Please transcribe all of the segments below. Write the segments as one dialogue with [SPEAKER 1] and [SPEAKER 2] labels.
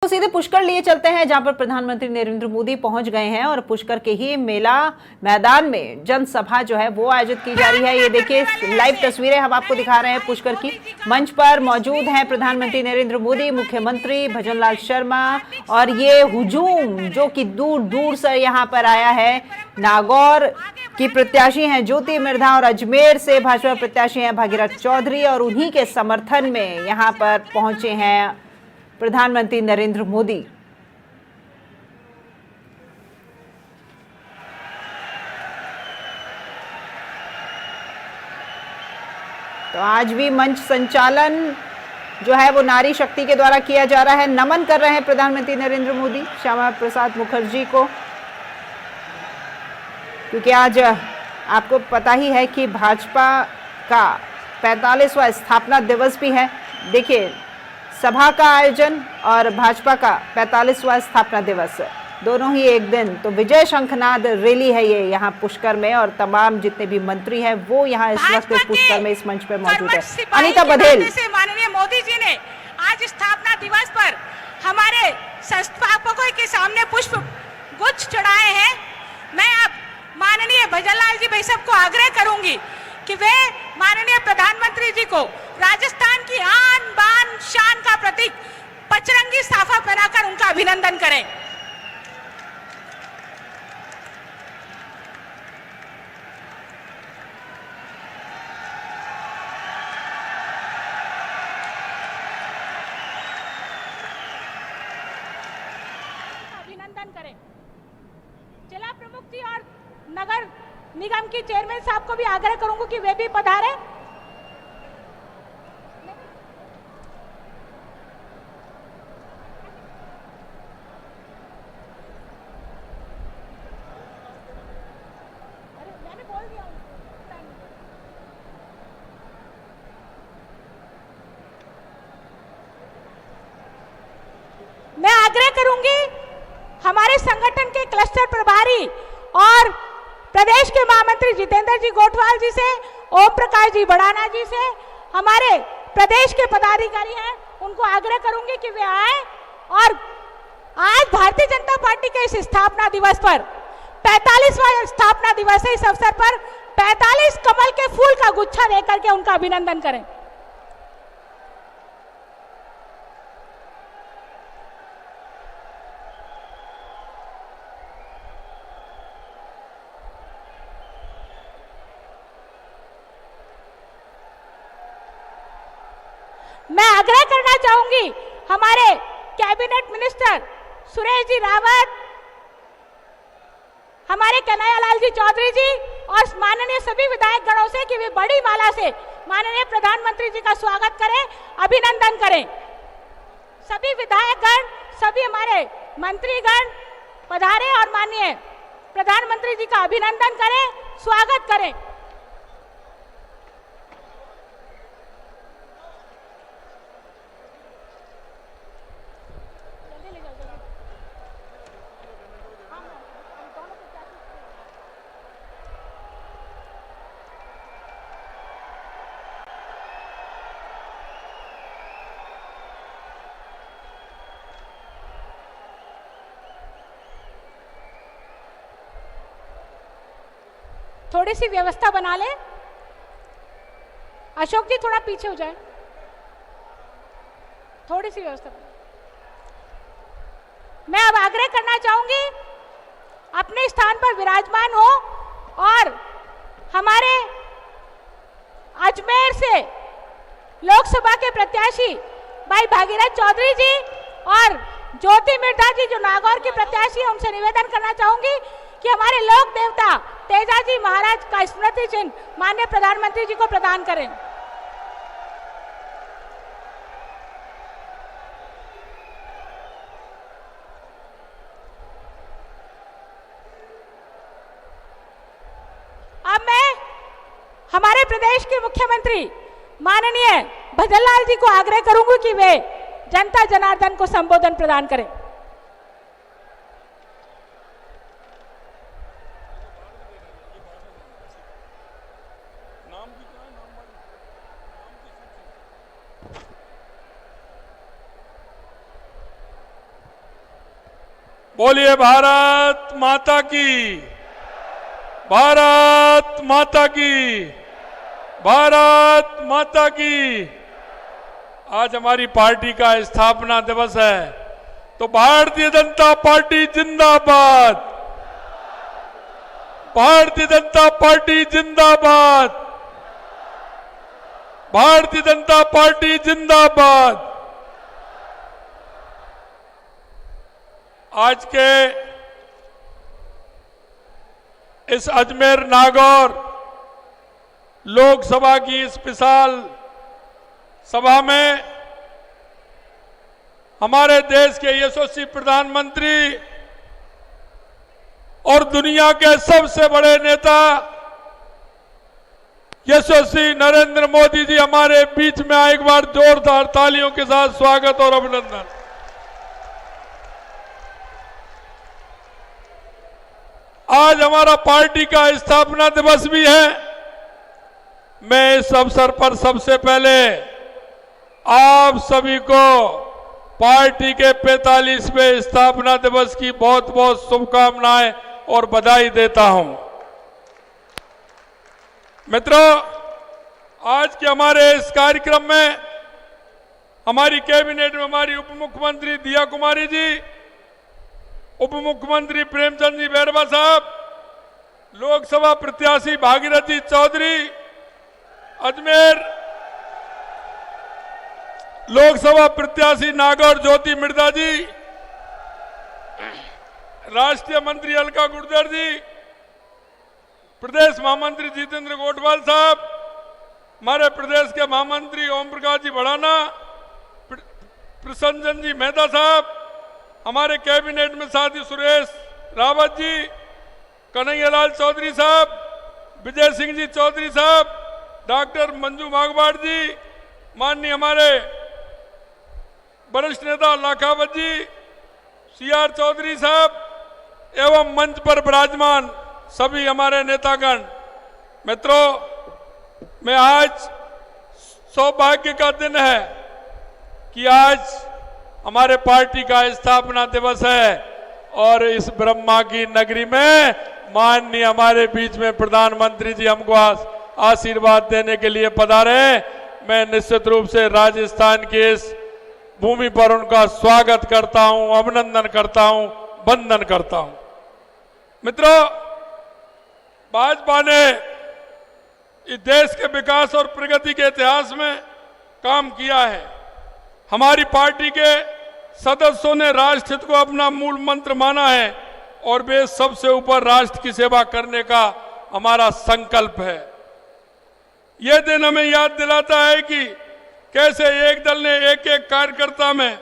[SPEAKER 1] तो सीधे पुष्कर लिए चलते हैं, जहां पर प्रधानमंत्री नरेंद्र मोदी पहुंच गए हैं और पुष्कर के ही मेला मैदान में जनसभा जो है वो आयोजित की जा रही है। ये देखिए लाइव तस्वीरें हम आपको दिखा रहे हैं पुष्कर की। मंच पर मौजूद हैं प्रधानमंत्री नरेंद्र मोदी, मुख्यमंत्री भजनलाल शर्मा और ये हुजूम जो कि दूर दूर से यहाँ पर आया है। नागौर की प्रत्याशी हैं ज्योति मिर्धा और अजमेर से भाजपा प्रत्याशी हैं भागीरथ चौधरी और उन्हीं के समर्थन में यहाँ पर पहुंचे हैं प्रधानमंत्री नरेंद्र मोदी। तो आज भी मंच संचालन जो है वो नारी शक्ति के द्वारा किया जा रहा है। नमन कर रहे हैं प्रधानमंत्री नरेंद्र मोदी श्यामा प्रसाद मुखर्जी को, क्योंकि आज आपको पता ही है कि भाजपा का 45वां स्थापना दिवस भी है। देखिए सभा का आयोजन और भाजपा का 45वां स्थापना दिवस दोनों ही एक दिन। तो विजय शंखनाद रैली है ये यहाँ पुष्कर में और तमाम जितने भी मंत्री हैं वो यहाँ इस वक्त पुष्कर में इस मंच पर मौजूद है। अनीता बघेल
[SPEAKER 2] माननीय मोदी जी ने आज स्थापना दिवस पर हमारे संस्थापकों के सामने पुष्प गुच्छ चढ़ाए हैं। मैं अब माननीय भजनलाल जी भाई साहब को आग्रह करूंगी कि वे माननीय प्रधानमंत्री जी को राजस्थान की आन बान शान का प्रतीक पचरंगी साफा पहनाकर उनका अभिनंदन करें। अभिनंदन करें। जिला प्रमुख जी और नगर निगम की चेयरमैन साहब को भी आग्रह करूंगा कि वे भी पधारें। मैं आग्रह करूंगी हमारे संगठन के क्लस्टर प्रभारी और प्रदेश के महामंत्री जितेंद्र जी गोठवाल जी से, ओम प्रकाश जी बड़ाना जी से, हमारे प्रदेश के पदाधिकारी हैं उनको आग्रह करूंगी कि वे आए और आज भारतीय जनता पार्टी के इस स्थापना दिवस पर 45वां स्थापना दिवस है, इस अवसर पर 45 कमल के फूल का गुच्छा देकर के उनका अभिनंदन करें। मैं आग्रह करना चाहूंगी हमारे कैबिनेट मिनिस्टर सुरेश जी रावत, हमारे कन्हैयालाल जी चौधरी जी और माननीय सभी विधायक गणों से कि वे बड़ी माला से माननीय प्रधानमंत्री जी का स्वागत करें, अभिनंदन करें। सभी विधायक गण, सभी हमारे मंत्रीगण पधारे और माननीय प्रधानमंत्री जी का अभिनंदन करें, स्वागत करें। थोड़ी सी व्यवस्था बना ले। अशोक जी थोड़ा पीछे हो जाए, थोड़ी सी व्यवस्था। मैं अब आग्रह करना चाहूंगी अपने स्थान पर विराजमान हो और हमारे अजमेर से लोकसभा के प्रत्याशी भाई भागीरथ चौधरी जी और ज्योति मिर्धा जी जो नागौर के प्रत्याशी हैं उनसे निवेदन करना चाहूंगी कि हमारे लोक देवता तेजाजी महाराज का स्मृति चिन्ह माननीय प्रधानमंत्री जी को प्रदान करें। अब मैं हमारे प्रदेश के मुख्यमंत्री माननीय भजनलाल जी को आग्रह करूंगी कि वे जनता जनार्दन को संबोधन प्रदान करें।
[SPEAKER 3] बोलिए भारत माता की, भारत माता की, भारत माता की। आज हमारी पार्टी का स्थापना दिवस है, तो भारतीय जनता पार्टी जिंदाबाद, भारतीय जनता पार्टी जिंदाबाद, भारतीय जनता पार्टी जिंदाबाद। आज के इस अजमेर नागौर लोकसभा की इस विशाल सभा में हमारे देश के यशस्वी प्रधानमंत्री और दुनिया के सबसे बड़े नेता यशस्वी नरेंद्र मोदी जी हमारे बीच में आए। एक बार जोरदार तालियों के साथ स्वागत और अभिनंदन। आज हमारा पार्टी का स्थापना दिवस भी है। मैं इस अवसर पर सबसे पहले आप सभी को पार्टी के 45वें स्थापना दिवस की बहुत बहुत शुभकामनाएं और बधाई देता हूं। मित्रों, आज के हमारे इस कार्यक्रम में हमारी कैबिनेट में हमारी उप मुख्यमंत्री दिया कुमारी जी, उप मुख्यमंत्री प्रेमचंद जी बैरवा साहब, लोकसभा प्रत्याशी भागीरथ जी चौधरी, अजमेर लोकसभा प्रत्याशी नागौर ज्योति मिर्जा जी, राष्ट्रीय मंत्री अलका गुर्जर जी, प्रदेश महामंत्री जितेंद्र गोठवाल साहब, हमारे प्रदेश के महामंत्री ओम प्रकाश जी भड़ाना, प्रसन्नचंद जी मेहता साहब, हमारे कैबिनेट में साथी सुरेश रावत जी, कन्हैयालाल चौधरी साहब, विजय सिंह जी चौधरी साहब, डॉक्टर मंजू मागवाड़ जी, माननीय हमारे वरिष्ठ नेता लाखावत जी, सीआर चौधरी साहब एवं मंच पर विराजमान सभी हमारे नेतागण। मित्रों, मैं आज सौभाग्य का दिन है कि आज हमारे पार्टी का स्थापना दिवस है और इस ब्रह्मा की नगरी में माननीय हमारे बीच में प्रधानमंत्री जी हमको आशीर्वाद देने के लिए पधारे। मैं निश्चित रूप से राजस्थान के इस भूमि पर उनका स्वागत करता हूं, अभिनंदन करता हूं, वंदन करता हूं। मित्रों, भाजपा ने इस देश के विकास और प्रगति के इतिहास में काम किया है। हमारी पार्टी के सदस्यों ने राष्ट्र हित को अपना मूल मंत्र माना है और वे सबसे ऊपर राष्ट्र की सेवा करने का हमारा संकल्प है। यह दिन हमें याद दिलाता है कि कैसे एक दल ने एक एक कार्यकर्ता में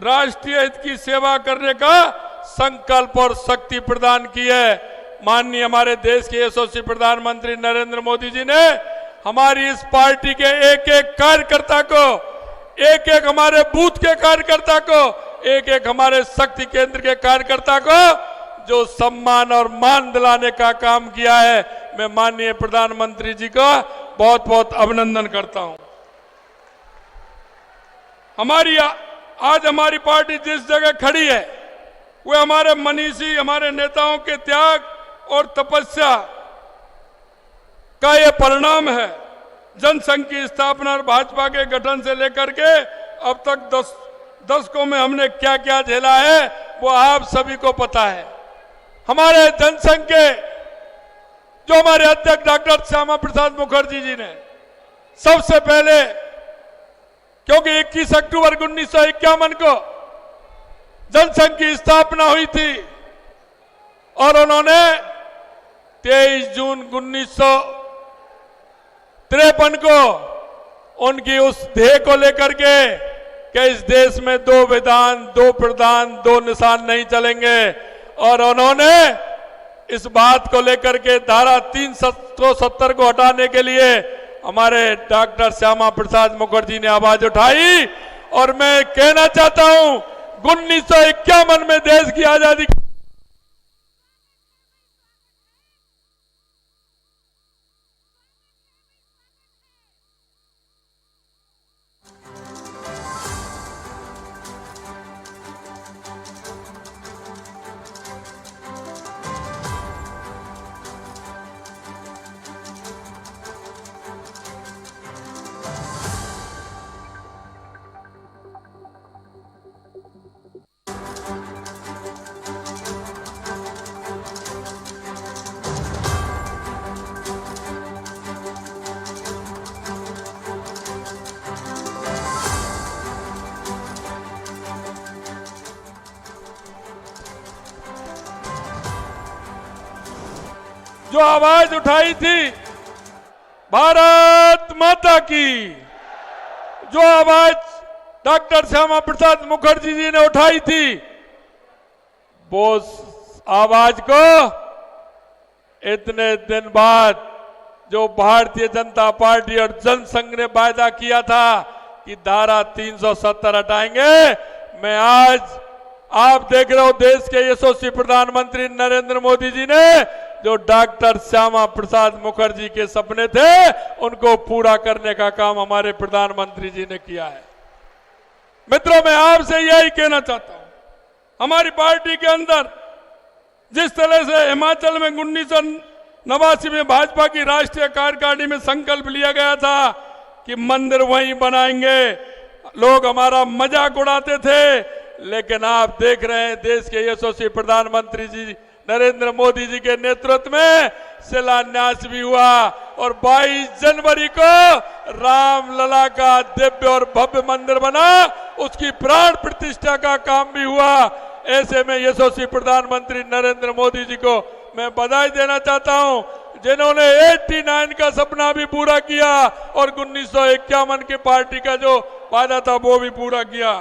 [SPEAKER 3] राष्ट्रीय हित की सेवा करने का संकल्प और शक्ति प्रदान की है। माननीय हमारे देश के यशस्वी प्रधानमंत्री नरेंद्र मोदी जी ने हमारी इस पार्टी के एक एक कार्यकर्ता को, एक एक हमारे बूथ के कार्यकर्ता को, एक एक हमारे शक्ति केंद्र के कार्यकर्ता को जो सम्मान और मान दिलाने का काम किया है, मैं माननीय प्रधानमंत्री जी का बहुत बहुत अभिनंदन करता हूं। आज हमारी पार्टी जिस जगह खड़ी है वह हमारे मनीषी, हमारे नेताओं के त्याग और तपस्या का यह परिणाम है। जनसंघ की स्थापना और भाजपा के गठन से लेकर के अब तक दशकों में हमने क्या क्या झेला है वो आप सभी को पता है। हमारे जनसंघ के जो हमारे अध्यक्ष डॉक्टर श्यामा प्रसाद मुखर्जी जी ने सबसे पहले, क्योंकि 21 अक्टूबर 1951 को जनसंघ की स्थापना हुई थी और उन्होंने 23 जून 1953 को उनकी उस ध्येय को लेकर के कि इस देश में 2 विधान, 2 प्रधान, 2 निशान नहीं चलेंगे, और उन्होंने इस बात को लेकर के धारा 370 को हटाने के लिए हमारे डॉक्टर श्यामा प्रसाद मुखर्जी ने आवाज उठाई। और मैं कहना चाहता हूं 1951 में देश की आजादी जो आवाज उठाई थी भारत माता की, जो आवाज डॉक्टर श्यामा प्रसाद मुखर्जी जी ने उठाई थी, वो आवाज को इतने दिन बाद जो भारतीय जनता पार्टी और जनसंघ ने वायदा किया था कि धारा 370 हटाएंगे, मैं आज आप देख रहे हो देश के यशस्वी प्रधानमंत्री नरेंद्र मोदी जी ने जो डॉक्टर श्यामा प्रसाद मुखर्जी के सपने थे उनको पूरा करने का काम हमारे प्रधानमंत्री जी ने किया है। मित्रों, मैं आपसे यही कहना चाहता हूं, हमारी पार्टी के अंदर जिस तरह से हिमाचल में 1989 में भाजपा की राष्ट्रीय कार्यकारिणी में संकल्प लिया गया था कि मंदिर वहीं बनाएंगे, लोग हमारा मजाक उड़ाते थे, लेकिन आप देख रहे हैं देश के यशस्वी प्रधानमंत्री जी नरेंद्र मोदी जी के नेतृत्व में शिलान्यास भी हुआ और 22 जनवरी को रामलला का दिव्य और भव्य मंदिर बना, उसकी प्राण प्रतिष्ठा का काम भी हुआ। ऐसे में यशस्वी प्रधानमंत्री नरेंद्र मोदी जी को मैं बधाई देना चाहता हूं, जिन्होंने 89 का सपना भी पूरा किया और 1951 की पार्टी का जो वादा था वो भी पूरा किया।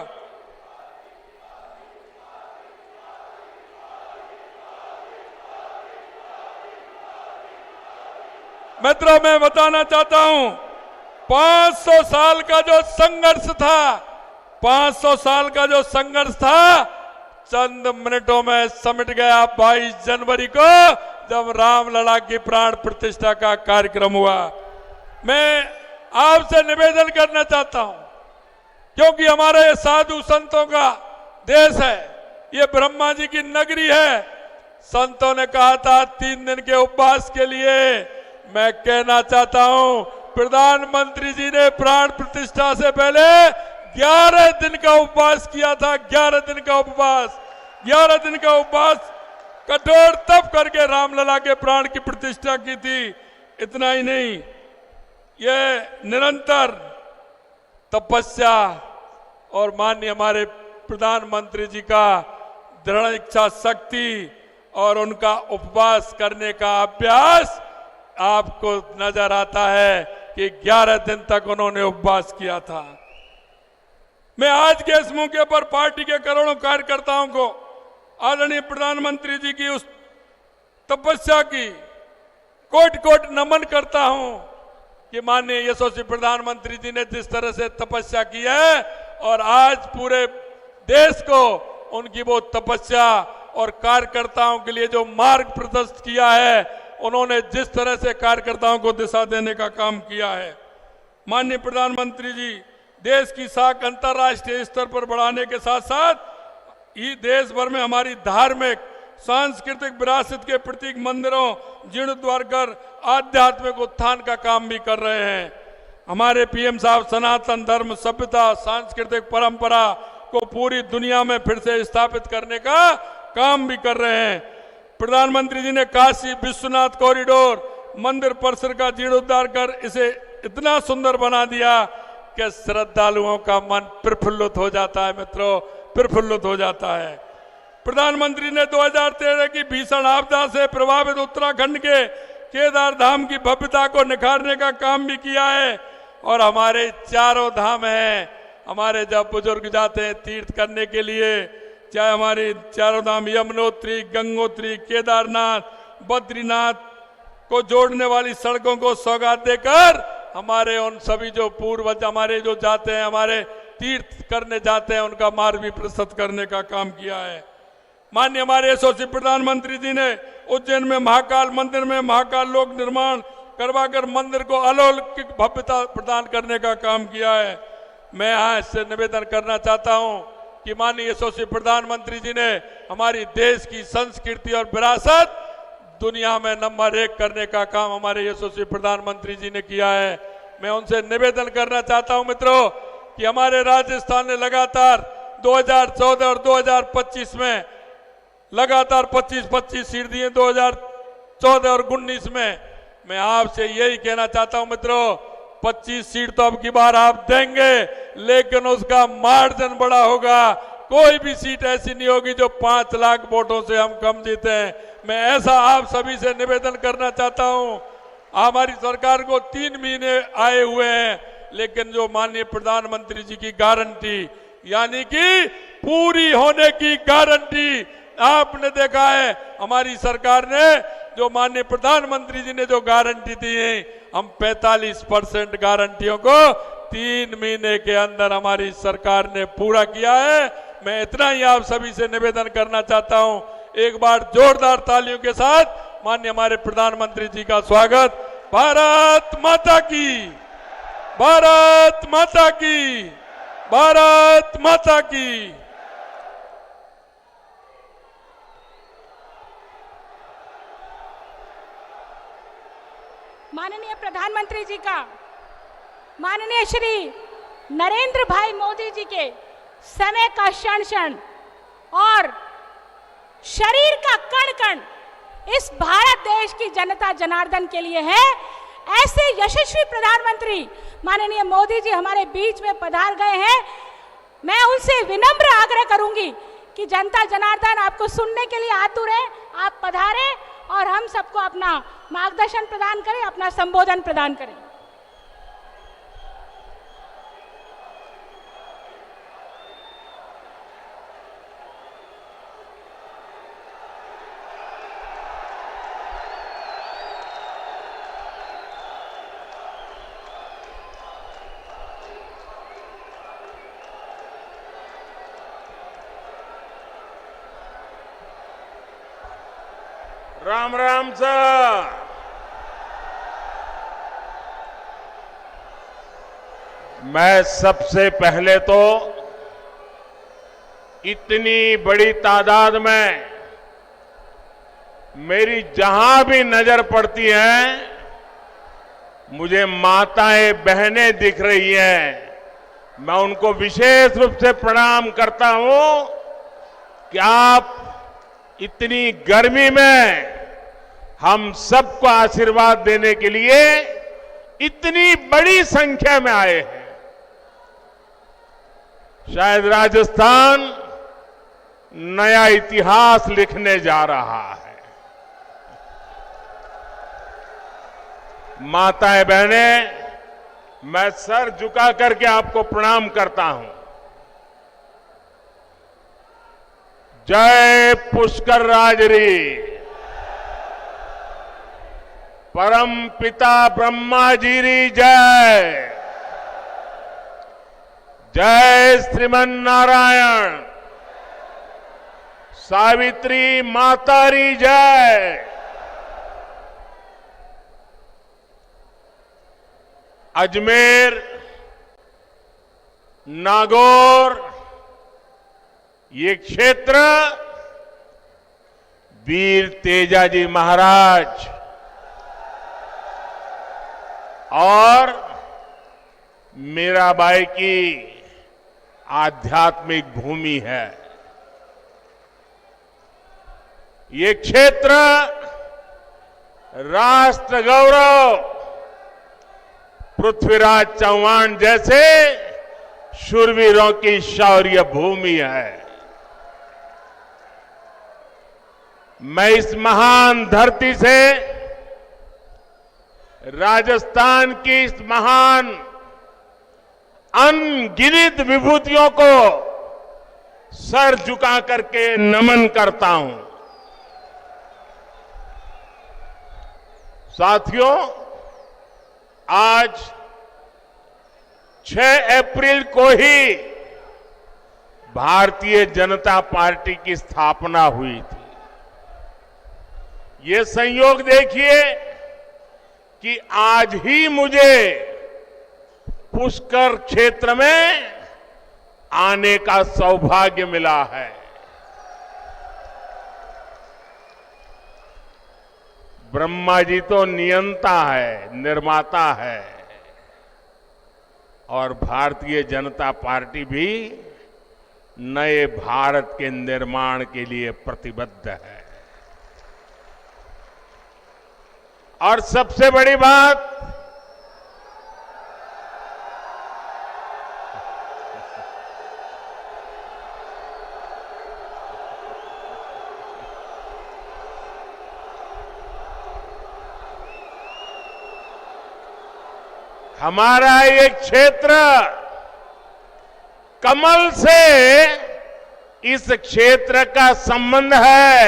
[SPEAKER 3] मित्रों, मैं बताना चाहता हूं 500 साल का जो संघर्ष था, 500 साल का जो संघर्ष था चंद मिनटों में समिट गया 22 जनवरी को जब रामलला की प्राण प्रतिष्ठा का कार्यक्रम हुआ। मैं आपसे निवेदन करना चाहता हूं, क्योंकि हमारा ये साधु संतों का देश है, ये ब्रह्मा जी की नगरी है। संतों ने कहा था 3 दिन के उपवास के लिए, मैं कहना चाहता हूं प्रधानमंत्री जी ने प्राण प्रतिष्ठा से पहले 11 दिन का उपवास किया था। 11 दिन का उपवास, 11 दिन का उपवास कठोर तप करके रामलला के प्राण की प्रतिष्ठा की थी। इतना ही नहीं, ये निरंतर तपस्या और माननीय हमारे प्रधानमंत्री जी का दृढ़ इच्छा शक्ति और उनका उपवास करने का अभ्यास आपको नजर आता है कि 11 दिन तक उन्होंने उपवास किया था। मैं आज के इस मौके पर पार्टी के करोड़ों कार्यकर्ताओं को आदरणीय प्रधानमंत्री जी की उस तपस्या की कोटि कोटि नमन करता हूं कि माननीय यशस्वी प्रधानमंत्री जी ने जिस तरह से तपस्या की है और आज पूरे देश को उनकी वो तपस्या और कार्यकर्ताओं के लिए जो मार्ग प्रशस्त किया है, उन्होंने जिस तरह से कार्यकर्ताओं को दिशा देने का काम किया है। माननीय प्रधानमंत्री जी देश की साख अंतर्राष्ट्रीय स्तर पर बढ़ाने के साथ साथ ही देश भर में हमारी धार्मिक सांस्कृतिक विरासत के प्रतीक मंदिरों जीर्णोद्धार कर आध्यात्मिक उत्थान का काम भी कर रहे हैं। हमारे पीएम साहब सनातन धर्म, सभ्यता, सांस्कृतिक परंपरा को पूरी दुनिया में फिर से स्थापित करने का काम भी कर रहे हैं। प्रधानमंत्री जी ने काशी विश्वनाथ कॉरिडोर मंदिर परिसर का जीर्णोद्धार कर इसे इतना सुंदर बना दिया कि श्रद्धालुओं का मन प्रफुल्लित हो जाता है। मित्रों, प्रफुल्लित हो जाता है। प्रधानमंत्री ने 2013 की भीषण आपदा से प्रभावित उत्तराखंड के केदार धाम की भव्यता को निखारने का काम भी किया है और हमारे चारों धाम हैं। हमारे जब बुजुर्ग जाते हैं तीर्थ करने के लिए, चाहे हमारे चारों धाम यमुनोत्री, गंगोत्री, केदारनाथ, बद्रीनाथ को जोड़ने वाली सड़कों को सौगात देकर हमारे उन सभी जो पूर्वज हमारे जो जाते हैं, हमारे तीर्थ करने जाते हैं, उनका मार्ग भी प्रशस्त करने का काम किया है। माननीय हमारे यशस्वी प्रधानमंत्री जी ने उज्जैन में महाकाल मंदिर में महाकाल लोक निर्माण करवाकर मंदिर को अलौकिक भव्यता प्रदान करने का काम किया है। मैं आज से निवेदन करना चाहता हूं कि माननीय यशस्वी प्रधानमंत्री जी ने हमारी देश की संस्कृति और विरासत दुनिया में नंबर 1 करने का काम हमारे यशस्वी प्रधानमंत्री जी ने किया है। मैं उनसे निवेदन करना चाहता हूं मित्रों कि हमारे राजस्थान ने लगातार 2014 और 2025 में लगातार 25-25 सीट दिए। 2014 और 19 में मैं आपसे यही कहना चाहता हूं मित्रों, 25 सीट तो अब की बार आप देंगे, लेकिन उसका मार्जिन बड़ा होगा। कोई भी सीट ऐसी नहीं होगी जो 5 लाख वोटों से हम कम जीते हैं। मैं ऐसा आप सभी से निवेदन करना चाहता हूं। हमारी सरकार को 3 महीने आए हुए हैं, लेकिन जो माननीय प्रधानमंत्री जी की गारंटी, यानी कि पूरी होने की गारंटी आपने देखा है। हमारी सरकार ने जो माननीय प्रधानमंत्री जी ने जो गारंटी दी है, हम 45% गारंटियों को 3 महीने के अंदर हमारी सरकार ने पूरा किया है। मैं इतना ही आप सभी से निवेदन करना चाहता हूं। एक बार जोरदार तालियों के साथ माननीय हमारे प्रधानमंत्री जी का स्वागत। भारत माता की, भारत माता की, भारत माता की।
[SPEAKER 2] माननीय प्रधानमंत्री जी का, माननीय श्री नरेंद्र भाई मोदी जी के समय का क्षण क्षण और शरीर का कण कण इस भारत देश की जनता जनार्दन के लिए है। ऐसे यशस्वी प्रधानमंत्री माननीय मोदी जी हमारे बीच में पधार गए हैं। मैं उनसे विनम्र आग्रह करूंगी कि जनता जनार्दन आपको सुनने के लिए आतुर है, आप पधारें और हम सबको अपना मार्गदर्शन प्रदान करें, अपना संबोधन प्रदान करें।
[SPEAKER 4] राम राम सर। मैं सबसे पहले तो इतनी बड़ी तादाद में मेरी जहां भी नजर पड़ती है, मुझे माताएं बहनें दिख रही हैं। मैं उनको विशेष रूप से प्रणाम करता हूं कि आप इतनी गर्मी में हम सबको आशीर्वाद देने के लिए इतनी बड़ी संख्या में आए हैं। शायद राजस्थान नया इतिहास लिखने जा रहा है। माताएं बहनें, मैं सर झुका करके आपको प्रणाम करता हूं। जय पुष्कर राजरी। परम पिता ब्रह्मा जी री जय। जय श्रीमन नारायण। सावित्री माता री जय। अजमेर, नागौर, ये क्षेत्र वीर तेजाजी महाराज और मीराबाई की आध्यात्मिक भूमि है। ये क्षेत्र राष्ट्र गौरव पृथ्वीराज चौहान जैसे शूरवीरों की शौर्य भूमि है। मैं इस महान धरती से राजस्थान की इस महान अनगिनत विभूतियों को सर झुका करके नमन करता हूं। साथियों, आज 6 अप्रैल को ही भारतीय जनता पार्टी की स्थापना हुई थी। ये संयोग देखिए कि आज ही मुझे पुष्कर क्षेत्र में आने का सौभाग्य मिला है। ब्रह्मा जी तो नियंता है, निर्माता है, और भारतीय जनता पार्टी भी नए भारत के निर्माण के लिए प्रतिबद्ध है। और सबसे बड़ी बात, हमारा ये क्षेत्र कमल से इस क्षेत्र का संबंध है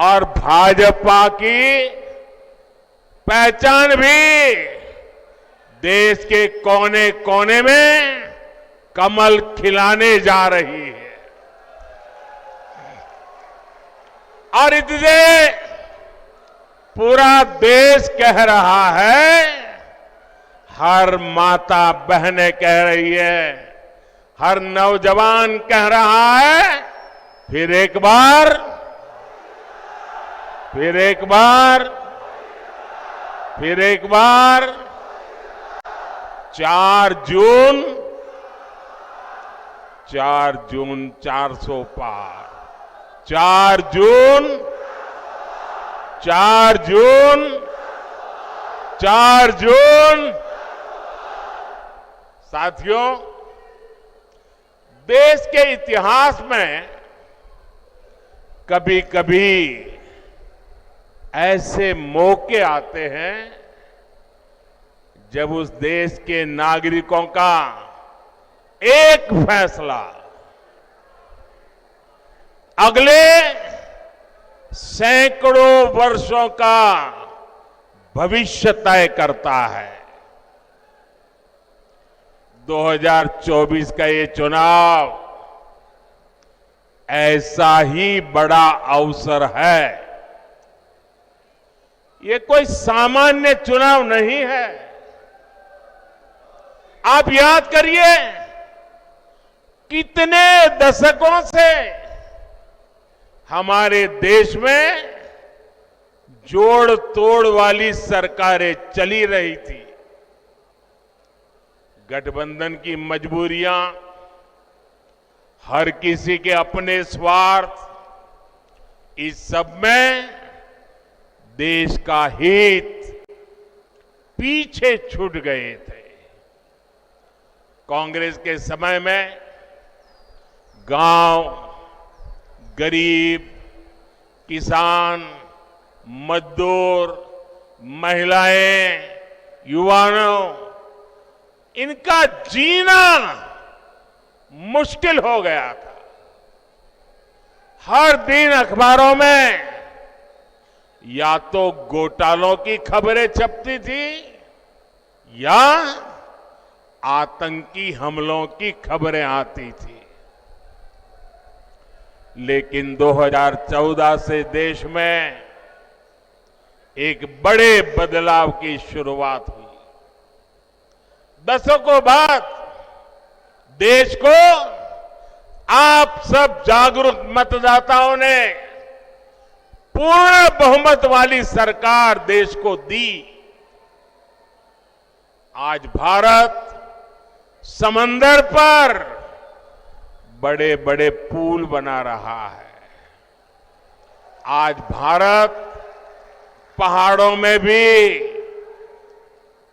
[SPEAKER 4] और भाजपा की पहचान भी देश के कोने कोने में कमल खिलाने जा रही है। और इसलिए पूरा देश कह रहा है, हर माता बहनें कह रही है, हर नौजवान कह रहा है, फिर एक बार 4 जून 400 पार, 4 जून। साथियों, देश के इतिहास में कभी कभी ऐसे मौके आते हैं जब उस देश के नागरिकों का एक फैसला अगले सैकड़ों वर्षों का भविष्य तय करता है। 2024 का ये चुनाव ऐसा ही बड़ा अवसर है। ये कोई सामान्य चुनाव नहीं है। आप याद करिए, कितने दशकों से हमारे देश में जोड़ तोड़ वाली सरकारें चली रही थी। गठबंधन की मजबूरियां, हर किसी के अपने स्वार्थ, इस सब में देश का हित पीछे छूट गए थे। कांग्रेस के समय में गांव, गरीब, किसान, मजदूर, महिलाएं, युवाओं, इनका जीना मुश्किल हो गया था। हर दिन अखबारों में या तो घोटालों की खबरें छपती थी या आतंकी हमलों की खबरें आती थी। लेकिन 2014 से देश में एक बड़े बदलाव की शुरुआत हुई। दशकों बाद देश को आप सब जागरूक मतदाताओं ने पूर्ण बहुमत वाली सरकार देश को दी। आज भारत समंदर पर बड़े बड़े पुल बना रहा है। आज भारत पहाड़ों में भी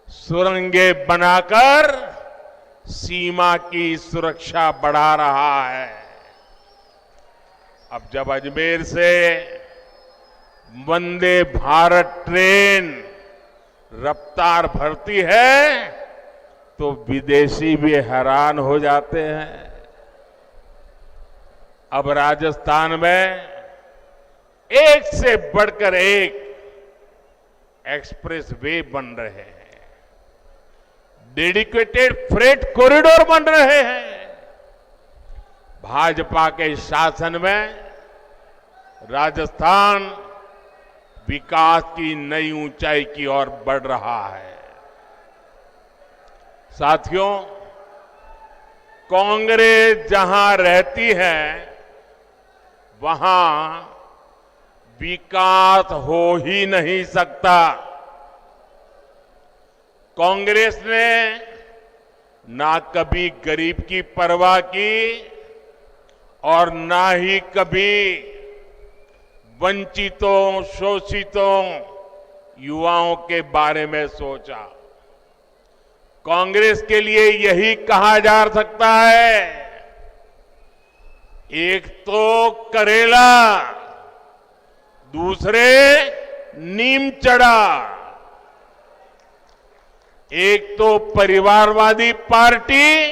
[SPEAKER 4] सुरंगें बनाकर सीमा की सुरक्षा बढ़ा रहा है। अब जब अजमेर से वंदे भारत ट्रेन रफ्तार भरती है तो विदेशी भी हैरान हो जाते हैं। अब राजस्थान में एक से बढ़कर एक एक्सप्रेस वे बन रहे हैं, डेडिकेटेड फ्रेट कॉरिडोर बन रहे हैं। भाजपा के शासन में राजस्थान विकास की नई ऊंचाई की ओर बढ़ रहा है। साथियों, कांग्रेस जहां रहती है वहां विकास हो ही नहीं सकता। कांग्रेस ने ना कभी गरीब की परवाह की और ना ही कभी वंचितों, शोषितों, युवाओं के बारे में सोचा। कांग्रेस के लिए यही कहा जा सकता है, एक तो करेला, दूसरे नीम चढ़ा। एक तो परिवारवादी पार्टी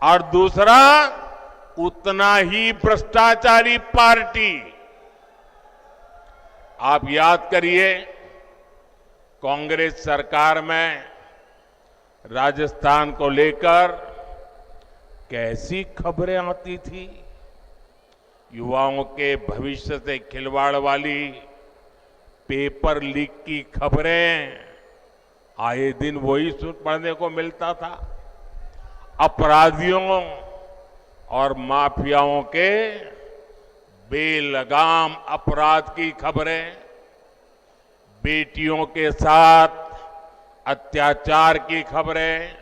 [SPEAKER 4] और दूसरा उतना ही भ्रष्टाचारी पार्टी। आप याद करिए, कांग्रेस सरकार में राजस्थान को लेकर कैसी खबरें आती थी। युवाओं के भविष्य से खिलवाड़ वाली पेपर लीक की खबरें आए दिन वही पढ़ने को मिलता था। अपराधियों और माफियाओं के बेलगाम अपराध की खबरें, बेटियों के साथ अत्याचार की खबरें,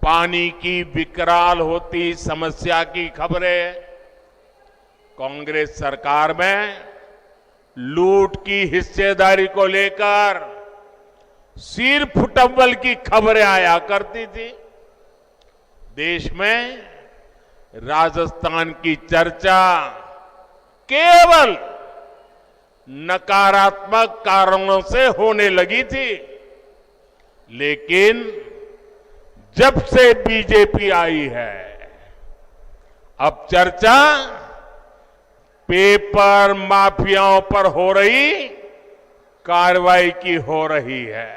[SPEAKER 4] पानी की विकराल होती समस्या की खबरें, कांग्रेस सरकार में लूट की हिस्सेदारी को लेकर सिर फुटव्वल की खबरें आया करती थी। देश में राजस्थान की चर्चा केवल नकारात्मक कारणों से होने लगी थी, लेकिन जब से बीजेपी आई है, अब चर्चा पेपर माफियाओं पर हो रही कार्रवाई की हो रही है।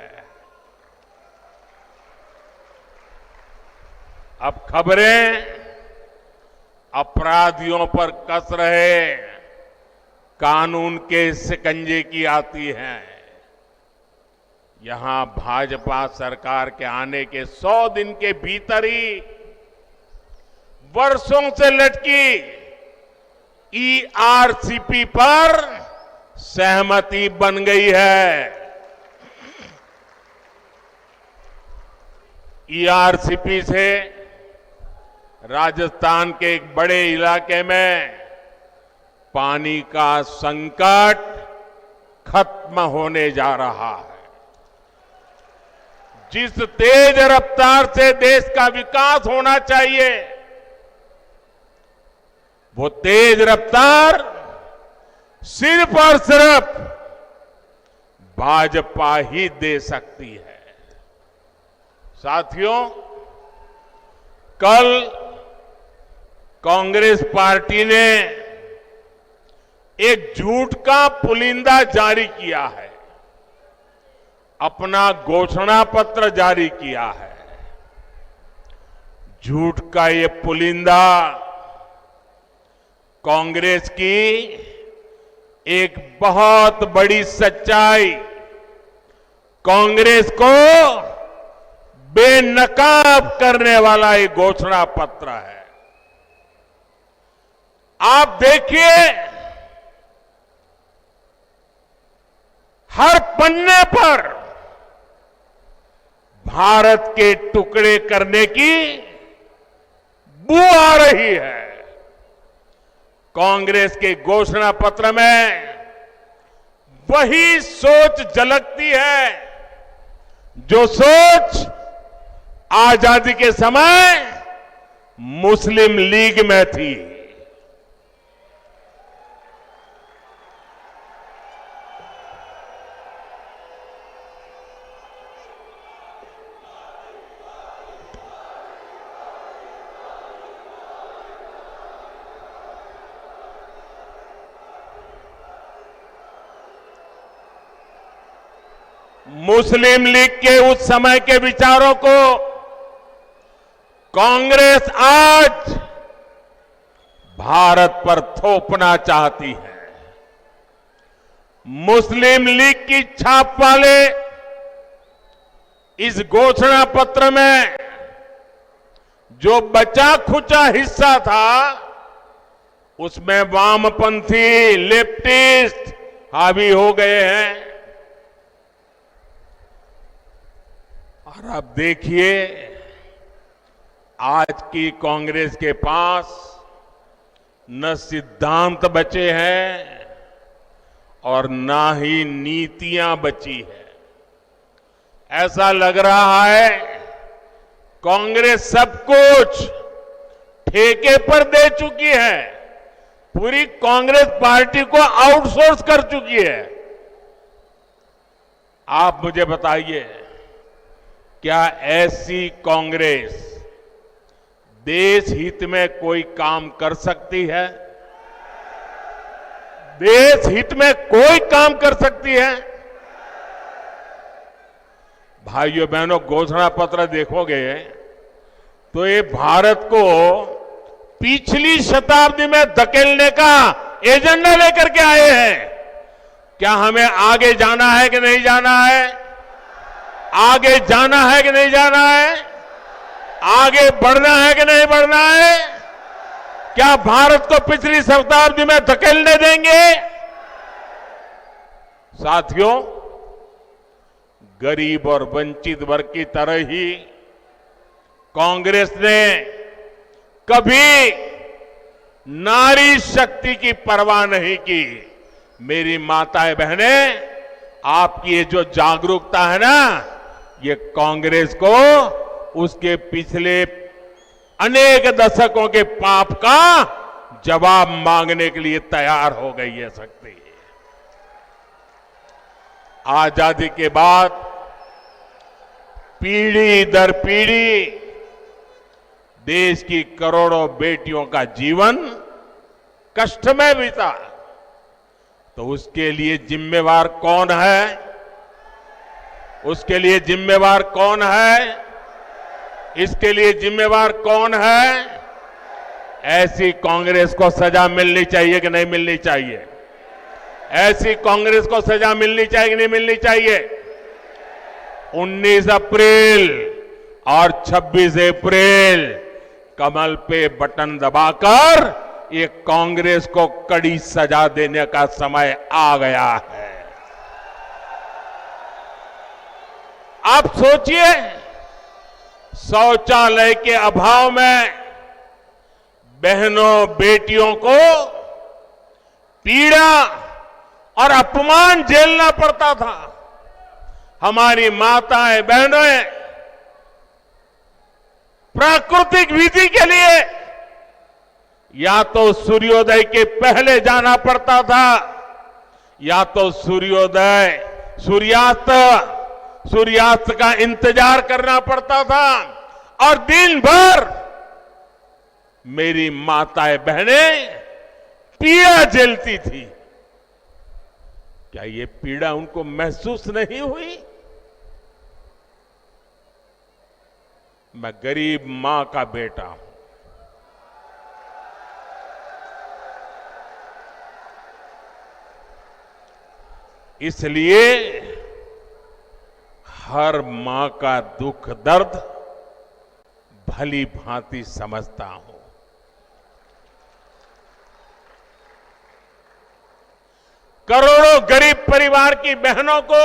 [SPEAKER 4] अब खबरें अपराधियों पर कस रहे कानून के शिकंजे की आती हैं। यहां भाजपा सरकार के आने के 100 दिन के भीतर ही वर्षों से लटकी ईआरसीपी पर सहमति बन गई है। ईआरसीपी से राजस्थान के एक बड़े इलाके में पानी का संकट खत्म होने जा रहा है। जिस तेज रफ्तार से देश का विकास होना चाहिए, वो तेज रफ्तार सिर्फ और सिर्फ भाजपा ही दे सकती है। साथियों, कल कांग्रेस पार्टी ने एक झूठ का पुलिंदा जारी किया है, अपना घोषणा पत्र जारी किया है। झूठ का ये पुलिंदा कांग्रेस की एक बहुत बड़ी सच्चाई, कांग्रेस को बेनकाब करने वाला एक घोषणा पत्र है। आप देखिए, हर पन्ने पर भारत के टुकड़े करने की बू आ रही है। कांग्रेस के घोषणा पत्र में वही सोच झलकती है जो सोच आजादी के समय मुस्लिम लीग में थी। मुस्लिम लीग के उस समय के विचारों को कांग्रेस आज भारत पर थोपना चाहती है। मुस्लिम लीग की छाप वाले इस घोषणा पत्र में जो बचा खुचा हिस्सा था, उसमें वामपंथी लेफ्टिस्ट हावी हो गए हैं। और अब देखिए, आज की कांग्रेस के पास न सिद्धांत बचे हैं और न ही नीतियां बची है। ऐसा लग रहा है कांग्रेस सब कुछ ठेके पर दे चुकी है, पूरी कांग्रेस पार्टी को आउटसोर्स कर चुकी है। आप मुझे बताइए, क्या ऐसी कांग्रेस देश हित में कोई काम कर सकती है? देश हित में कोई काम कर सकती है? भाइयों बहनों, घोषणा पत्र देखोगे तो ये भारत को पिछली शताब्दी में धकेलने का एजेंडा लेकर के आए हैं। क्या हमें आगे जाना है कि नहीं जाना है? आगे जाना है कि नहीं जाना है? आगे बढ़ना है कि नहीं बढ़ना है? क्या भारत को पिछली शताब्दी में धकेलने देंगे? साथियों, गरीब और वंचित वर्ग की तरह ही कांग्रेस ने कभी नारी शक्ति की परवाह नहीं की। मेरी माताएं बहनें, आपकी ये जो जागरूकता है ना, ये कांग्रेस को उसके पिछले अनेक दशकों के पाप का जवाब मांगने के लिए तैयार हो गई है शक्ति। आजादी के बाद पीढ़ी दर पीढ़ी देश की करोड़ों बेटियों का जीवन कष्ट में बीता, तो उसके लिए जिम्मेवार कौन है? उसके लिए जिम्मेवार कौन है? इसके लिए जिम्मेवार कौन है? ऐसी कांग्रेस को सजा मिलनी चाहिए कि नहीं मिलनी चाहिए? ऐसी कांग्रेस को सजा मिलनी चाहिए कि नहीं मिलनी चाहिए? 19 अप्रैल और 26 अप्रैल कमल पे बटन दबाकर ये कांग्रेस को कड़ी सजा देने का समय आ गया है। आप सोचिए, शौचालय के अभाव में बहनों बेटियों को पीड़ा और अपमान झेलना पड़ता था। हमारी माताएं बहनें प्राकृतिक विधि के लिए या तो सूर्योदय के पहले जाना पड़ता था, या तो सूर्यास्त का इंतजार करना पड़ता था, और दिन भर मेरी माताएं बहनें पीड़ा झेलती थी। क्या ये पीड़ा उनको महसूस नहीं हुई? मैं गरीब मां का बेटा हूं। इसलिए हर मां का दुख दर्द भली भांति समझता हूं। करोड़ों गरीब परिवार की बहनों को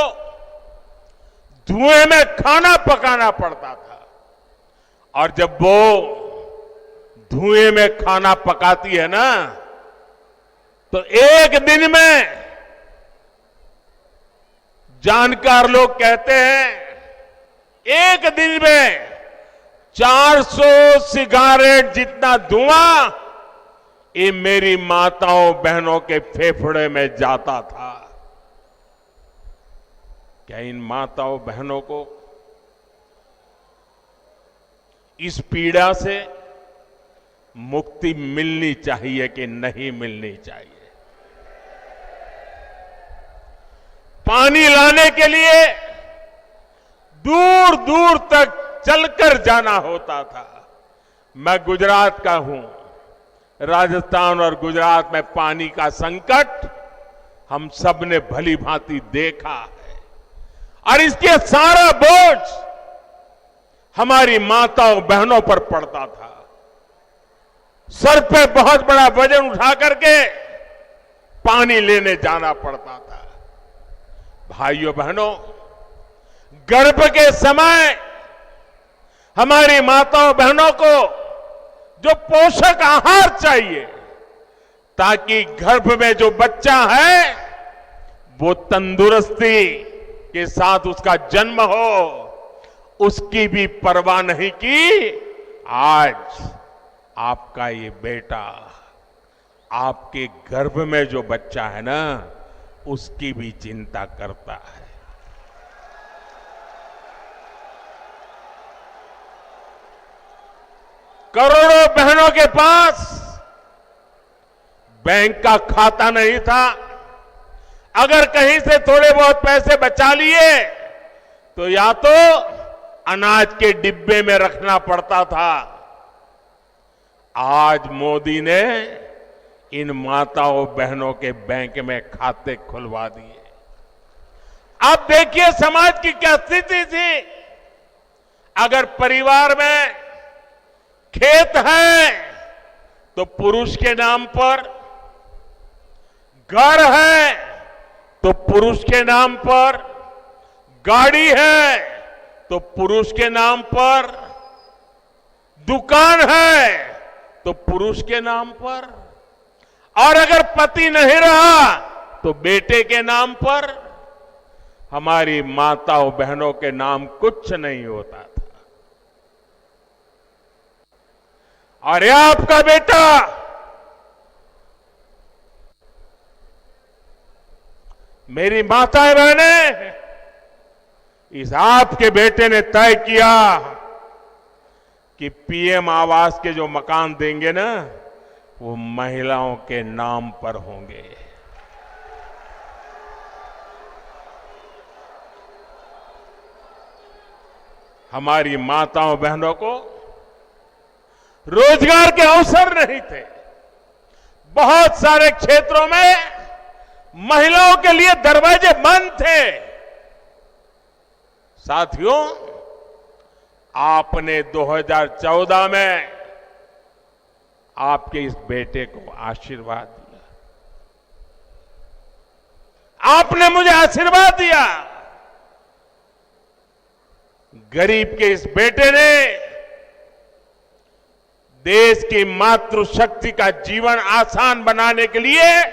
[SPEAKER 4] धुएं में खाना पकाना पड़ता था, और जब वो धुएं में खाना पकाती है ना, तो एक दिन में जानकार लोग कहते हैं एक दिन में 400 सिगारेट जितना धुआं ये मेरी माताओं बहनों के फेफड़े में जाता था। क्या इन माताओं बहनों को इस पीड़ा से मुक्ति मिलनी चाहिए कि नहीं मिलनी चाहिए? पानी लाने के लिए दूर दूर तक चलकर जाना होता था। मैं गुजरात का हूं। राजस्थान और गुजरात में पानी का संकट हम सब ने भली भांति देखा है, और इसके सारा बोझ हमारी माताओं बहनों पर पड़ता था। सर पे बहुत बड़ा वजन उठा करके पानी लेने जाना पड़ता था। भाइयों बहनों, गर्भ के समय हमारी माताओं बहनों को जो पोषक आहार चाहिए, ताकि गर्भ में जो बच्चा है वो तंदुरुस्ती के साथ उसका जन्म हो, उसकी भी परवाह नहीं की। आज आपका ये बेटा, आपके गर्भ में जो बच्चा है ना, उसकी भी चिंता करता है। के पास बैंक का खाता नहीं था, अगर कहीं से थोड़े बहुत पैसे बचा लिए तो या तो अनाज के डिब्बे में रखना पड़ता था। आज मोदी ने इन माताओं बहनों के बैंक में खाते खुलवा दिए। आप देखिए समाज की क्या स्थिति थी। अगर परिवार में खेत है तो पुरुष के नाम पर, घर है तो पुरुष के नाम पर, गाड़ी है तो पुरुष के नाम पर, दुकान है तो पुरुष के नाम पर, और अगर पति नहीं रहा तो बेटे के नाम पर। हमारी माताओं बहनों के नाम कुछ नहीं होता था। और यह आपका बेटा मेरी माताएं बहनें, इस आपके बेटे ने तय किया कि पीएम आवास के जो मकान देंगे ना, वो महिलाओं के नाम पर होंगे। हमारी माताओं बहनों को रोजगार के अवसर नहीं थे। बहुत सारे क्षेत्रों में महिलाओं के लिए दरवाजे बंद थे। साथियों, आपने 2014 में आपके इस बेटे को आशीर्वाद दिया। आपने मुझे आशीर्वाद दिया। गरीब के इस बेटे ने देश की मातृशक्ति का जीवन आसान बनाने के लिए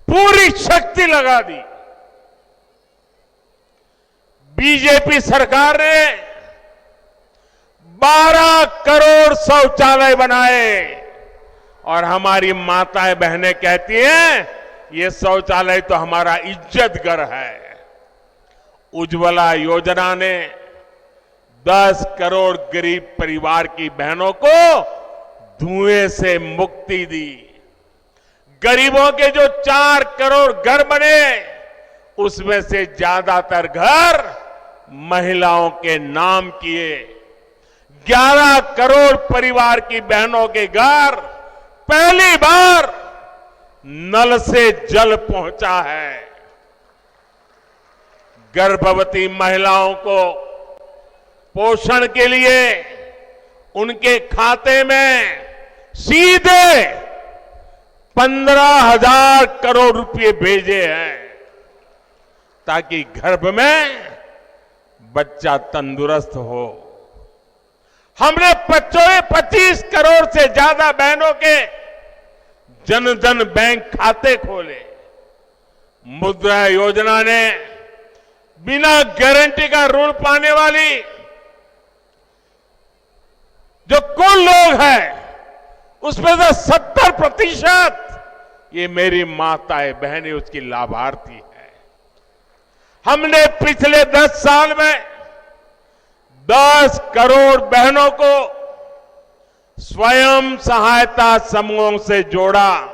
[SPEAKER 4] पूरी शक्ति लगा दी। बीजेपी सरकार ने 12 करोड़ शौचालय बनाए और हमारी माताएं बहनें कहती हैं, ये शौचालय तो हमारा इज्जत घर है। उज्ज्वला योजना ने 10 करोड़ गरीब परिवार की बहनों को धुएं से मुक्ति दी। गरीबों के जो 4 करोड़ घर बने, उसमें से ज्यादातर घर महिलाओं के नाम किए। 11 करोड़ परिवार की बहनों के घर पहली बार नल से जल पहुंचा है। गर्भवती महिलाओं को पोषण के लिए उनके खाते में सीधे 15,000 करोड़ रुपए भेजे हैं, ताकि गर्भ में बच्चा तंदुरुस्त हो। हमने 25 करोड़ से ज्यादा बहनों के जन धन बैंक खाते खोले। मुद्रा योजना ने बिना गारंटी का ऋण पाने वाली जो कुल लोग हैं, उसमें से 70% ये मेरी माताएं बहनें उसकी लाभार्थी है। हमने पिछले 10 साल में 10 करोड़ बहनों को स्वयं सहायता समूहों से जोड़ा,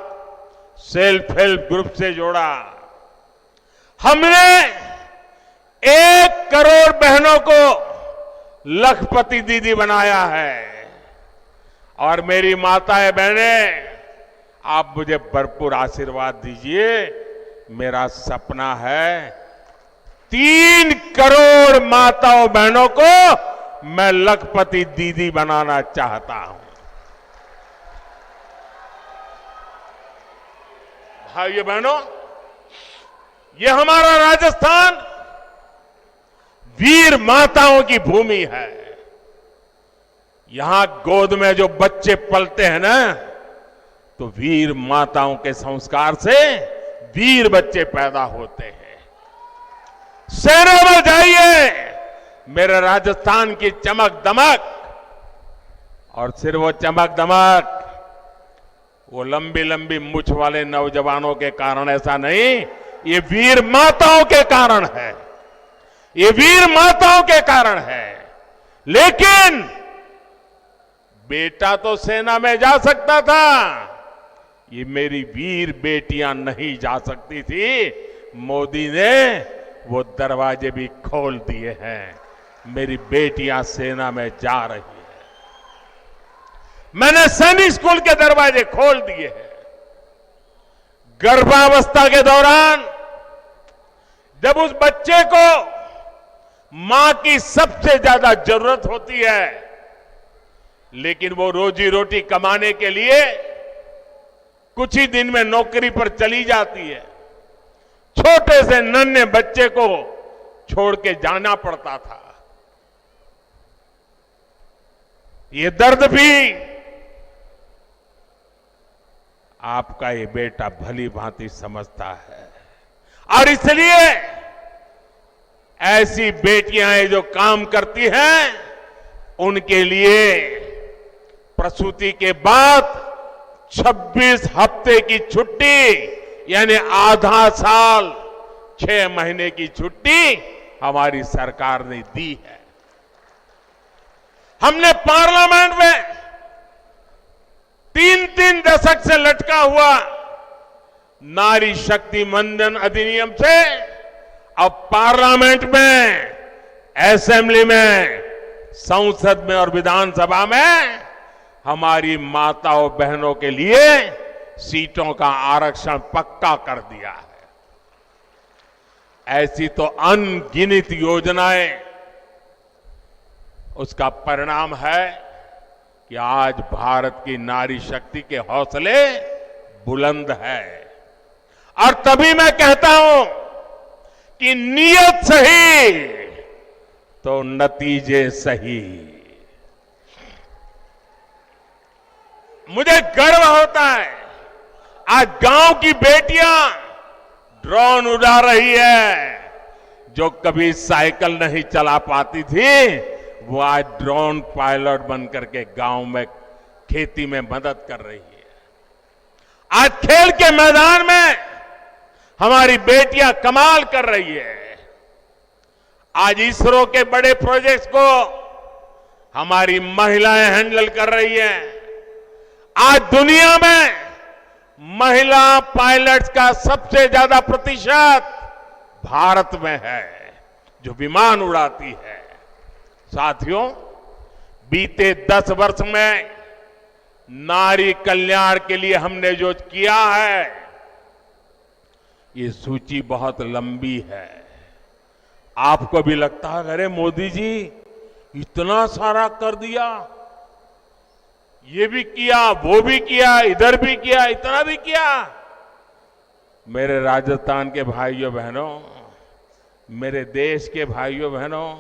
[SPEAKER 4] सेल्फ हेल्प ग्रुप से जोड़ा। हमने 1 करोड़ बहनों को लखपति दीदी बनाया है। और मेरी माताएं बहनें, आप मुझे भरपूर आशीर्वाद दीजिए। मेरा सपना है 3 करोड़ माताओं बहनों को मैं लखपति दीदी बनाना चाहता हूं। भाइयों बहनों, ये हमारा राजस्थान वीर माताओं की भूमि है। यहां गोद में जो बच्चे पलते हैं ना, तो वीर माताओं के संस्कार से वीर बच्चे पैदा होते हैं। सेना में जाइए, मेरे राजस्थान की चमक दमक, और सिर्फ वो चमक दमक वो लंबी लंबी मूछ वाले नौजवानों के कारण ऐसा नहीं, ये वीर माताओं के कारण है। ये वीर माताओं के कारण है। लेकिन बेटा तो सेना में जा सकता था, ये मेरी वीर बेटियां नहीं जा सकती थी। मोदी ने वो दरवाजे भी खोल दिए हैं, मेरी बेटियां सेना में जा रही है। मैंने सैनिक स्कूल के दरवाजे खोल दिए हैं। गर्भावस्था के दौरान जब उस बच्चे को मां की सबसे ज्यादा जरूरत होती है, लेकिन वो रोजी रोटी कमाने के लिए कुछ ही दिन में नौकरी पर चली जाती है, छोटे से नन्हे बच्चे को छोड़ के जाना पड़ता था। ये दर्द भी आपका ये बेटा भली भांति समझता है, और इसलिए ऐसी बेटियां हैं जो काम करती हैं, उनके लिए प्रसूति के बाद 26 हफ्ते की छुट्टी यानी आधा साल 6 महीने की छुट्टी हमारी सरकार ने दी है। हमने पार्लियामेंट में 3-3 दशक से लटका हुआ नारी शक्ति वंदन अधिनियम से अब पार्लियामेंट में, असेंबली में, संसद में और विधानसभा में हमारी माताओं बहनों के लिए सीटों का आरक्षण पक्का कर दिया है। ऐसी तो अनगिनत योजनाएं, उसका परिणाम है कि आज भारत की नारी शक्ति के हौसले बुलंद है। और तभी मैं कहता हूं कि नीयत सही तो नतीजे सही। मुझे गर्व होता है, आज गांव की बेटियां ड्रोन उड़ा रही है। जो कभी साइकिल नहीं चला पाती थी, वो आज ड्रोन पायलट बनकर के गांव में खेती में मदद कर रही है। आज खेल के मैदान में हमारी बेटियां कमाल कर रही है। आज इसरो के बड़े प्रोजेक्ट्स को हमारी महिलाएं हैंडल कर रही हैं। आज दुनिया में महिला पायलट्स का सबसे ज्यादा प्रतिशत भारत में है, जो विमान उड़ाती है। साथियों, बीते 10 वर्ष में नारी कल्याण के लिए हमने जो किया है, ये सूची बहुत लंबी है। आपको भी लगता है अरे मोदी जी इतना सारा कर दिया, ये भी किया, वो भी किया, इधर भी किया, इतना भी किया। मेरे राजस्थान के भाइयों बहनों, मेरे देश के भाइयों बहनों,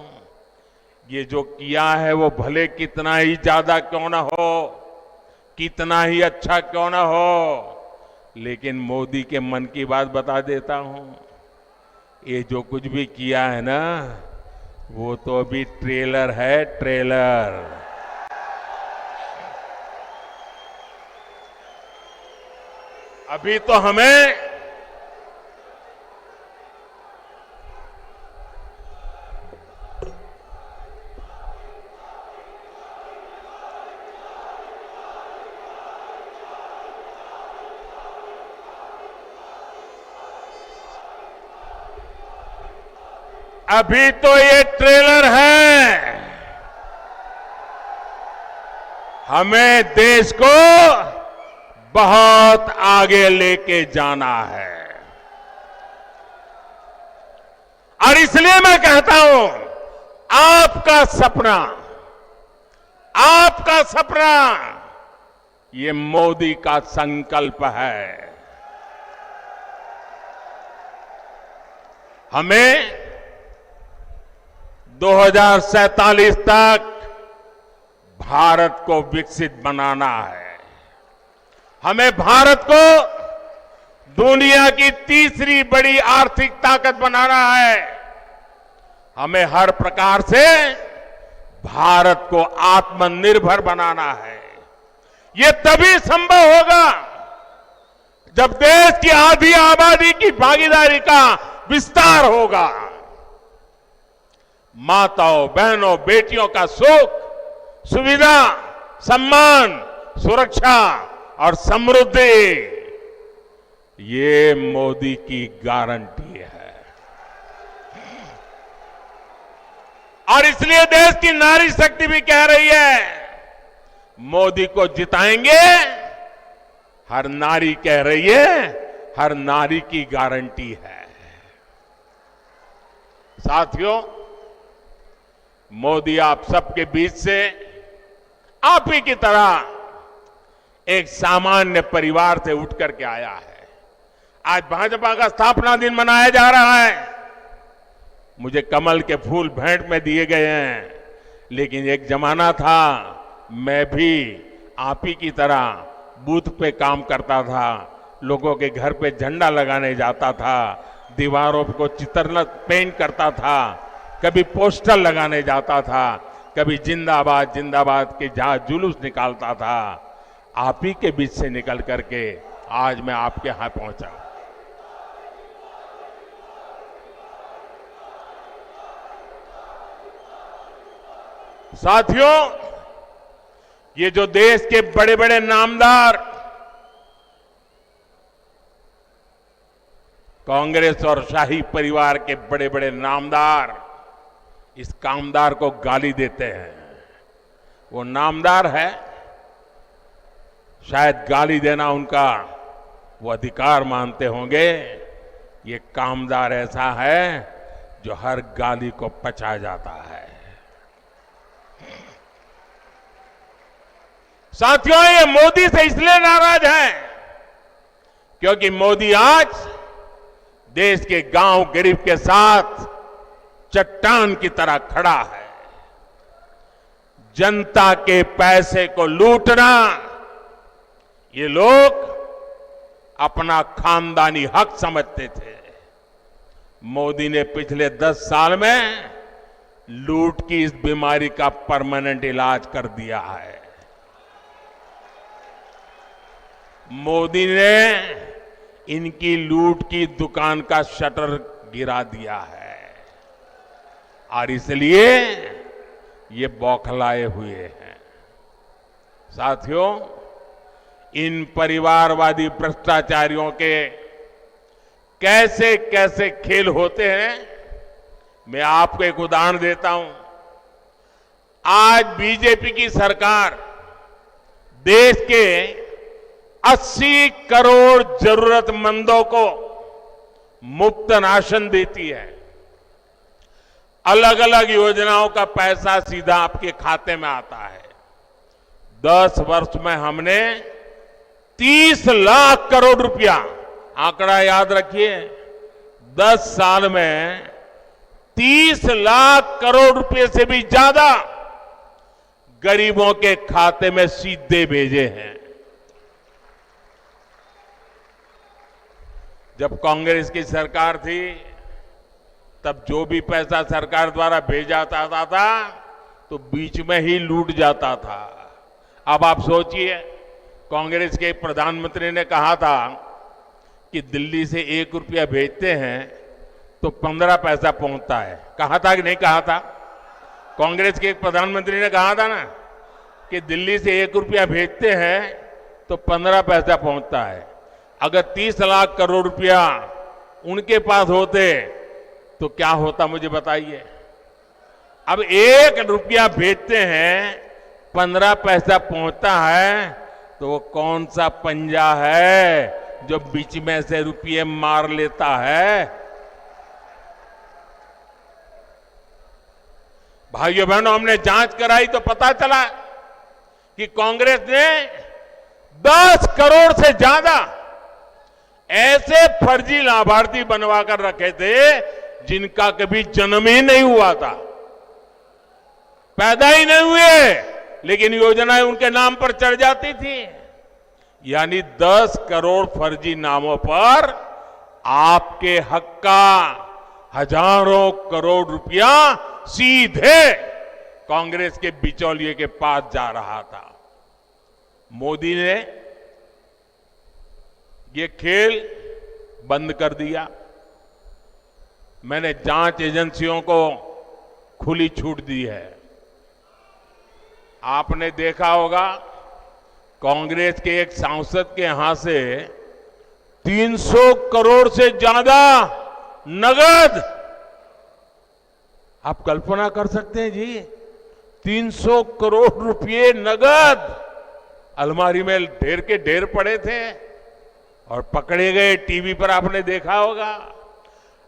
[SPEAKER 4] ये जो किया है वो भले कितना ही ज्यादा क्यों ना हो, कितना ही अच्छा क्यों ना हो, लेकिन मोदी के मन की बात बता देता हूं, ये जो कुछ भी किया है ना, वो तो अभी ट्रेलर है, ट्रेलर। अभी तो हमें अभी तो ये ट्रेलर है। हमें देश को बहुत आगे लेके जाना है, और इसलिए मैं कहता हूं, आपका सपना ये मोदी का संकल्प है। हमें 2047 तक भारत को विकसित बनाना है। हमें भारत को दुनिया की तीसरी बड़ी आर्थिक ताकत बनाना है। हमें हर प्रकार से भारत को आत्मनिर्भर बनाना है। ये तभी संभव होगा जब देश की आधी आबादी की भागीदारी का विस्तार होगा। माताओं, बहनों, बेटियों का सुख, सुविधा सम्मान, सुरक्षा और समृद्धि, ये मोदी की गारंटी है। और इसलिए देश की नारी शक्ति भी कह रही है, मोदी को जिताएंगे। हर नारी कह रही है, हर नारी की गारंटी है। साथियों, मोदी आप सबके बीच से आप ही की तरह एक सामान्य परिवार से उठ करके आया है। आज भाजपा का स्थापना दिन मनाया जा रहा है। मुझे कमल के फूल भेंट में दिए गए हैं, लेकिन एक जमाना था मैं भी आप ही की तरह बूथ पे काम करता था, लोगों के घर पे झंडा लगाने जाता था, दीवारों को चित्र पेंट करता था, कभी पोस्टर लगाने जाता था, कभी जिंदाबाद जिंदाबाद के जहां जुलूस निकालता था। आप ही के बीच से निकल करके आज मैं आपके यहां पहुंचा। साथियों, ये जो देश के बड़े बड़े नामदार कांग्रेस और शाही परिवार के बड़े बड़े नामदार इस कामदार को गाली देते हैं, वो नामदार है। शायद गाली देना उनका वो अधिकार मानते होंगे। ये कामदार ऐसा है जो हर गाली को पचा जाता है। साथियों, ये मोदी से इसलिए नाराज है क्योंकि मोदी आज देश के गांव गरीब के साथ चट्टान की तरह खड़ा है। जनता के पैसे को लूटना ये लोग अपना खानदानी हक समझते थे। मोदी ने पिछले 10 साल में लूट की इस बीमारी का परमानेंट इलाज कर दिया है। मोदी ने इनकी लूट की दुकान का शटर गिरा दिया है और इसलिए ये बौखलाए हुए हैं। साथियों, इन परिवारवादी भ्रष्टाचारियों के कैसे कैसे खेल होते हैं, मैं आपको एक उदाहरण देता हूं। आज बीजेपी की सरकार देश के 80 करोड़ जरूरतमंदों को मुफ्त राशन देती है। अलग अलग योजनाओं का पैसा सीधा आपके खाते में आता है। 10 वर्ष में हमने 30 लाख करोड़ रुपया, आंकड़ा याद रखिए, 10 साल में 30 लाख करोड़ रुपए से भी ज्यादा गरीबों के खाते में सीधे भेजे हैं। जब कांग्रेस की सरकार थी तब जो भी पैसा सरकार द्वारा भेजा जाता था तो बीच में ही लूट जाता था। अब आप सोचिए, कांग्रेस के प्रधानमंत्री ने कहा था कि दिल्ली से 1 रुपया भेजते हैं तो 15 पैसा पहुंचता है। कहा था कि नहीं कहा था? कांग्रेस के प्रधानमंत्री ने कहा था ना कि दिल्ली से 1 रुपया भेजते हैं तो 15 पैसा पहुंचता है। अगर 30 लाख करोड़ रुपया उनके पास होते तो क्या होता, मुझे बताइए। अब 1 रुपया भेजते हैं, 15 पैसा पहुंचता है, तो वो कौन सा पंजा है जो बीच में से रुपये मार लेता है? भाइयों बहनों, हमने जांच कराई तो पता चला कि कांग्रेस ने 10 करोड़ से ज्यादा ऐसे फर्जी लाभार्थी बनवा कर रखे थे जिनका कभी जन्म ही नहीं हुआ था, पैदा ही नहीं हुए, लेकिन योजनाएं उनके नाम पर चढ़ जाती थी। यानी 10 करोड़ फर्जी नामों पर आपके हक का हजारों करोड़ रुपया सीधे कांग्रेस के बिचौलिए के पास जा रहा था। मोदी ने ये खेल बंद कर दिया। मैंने जांच एजेंसियों को खुली छूट दी है। आपने देखा होगा कांग्रेस के एक सांसद के यहां से 300 करोड़ से ज्यादा नगद, आप कल्पना कर सकते हैं जी, 300 करोड़ रुपए नगद अलमारी में ढेर के ढेर पड़े थे और पकड़े गए। टीवी पर आपने देखा होगा।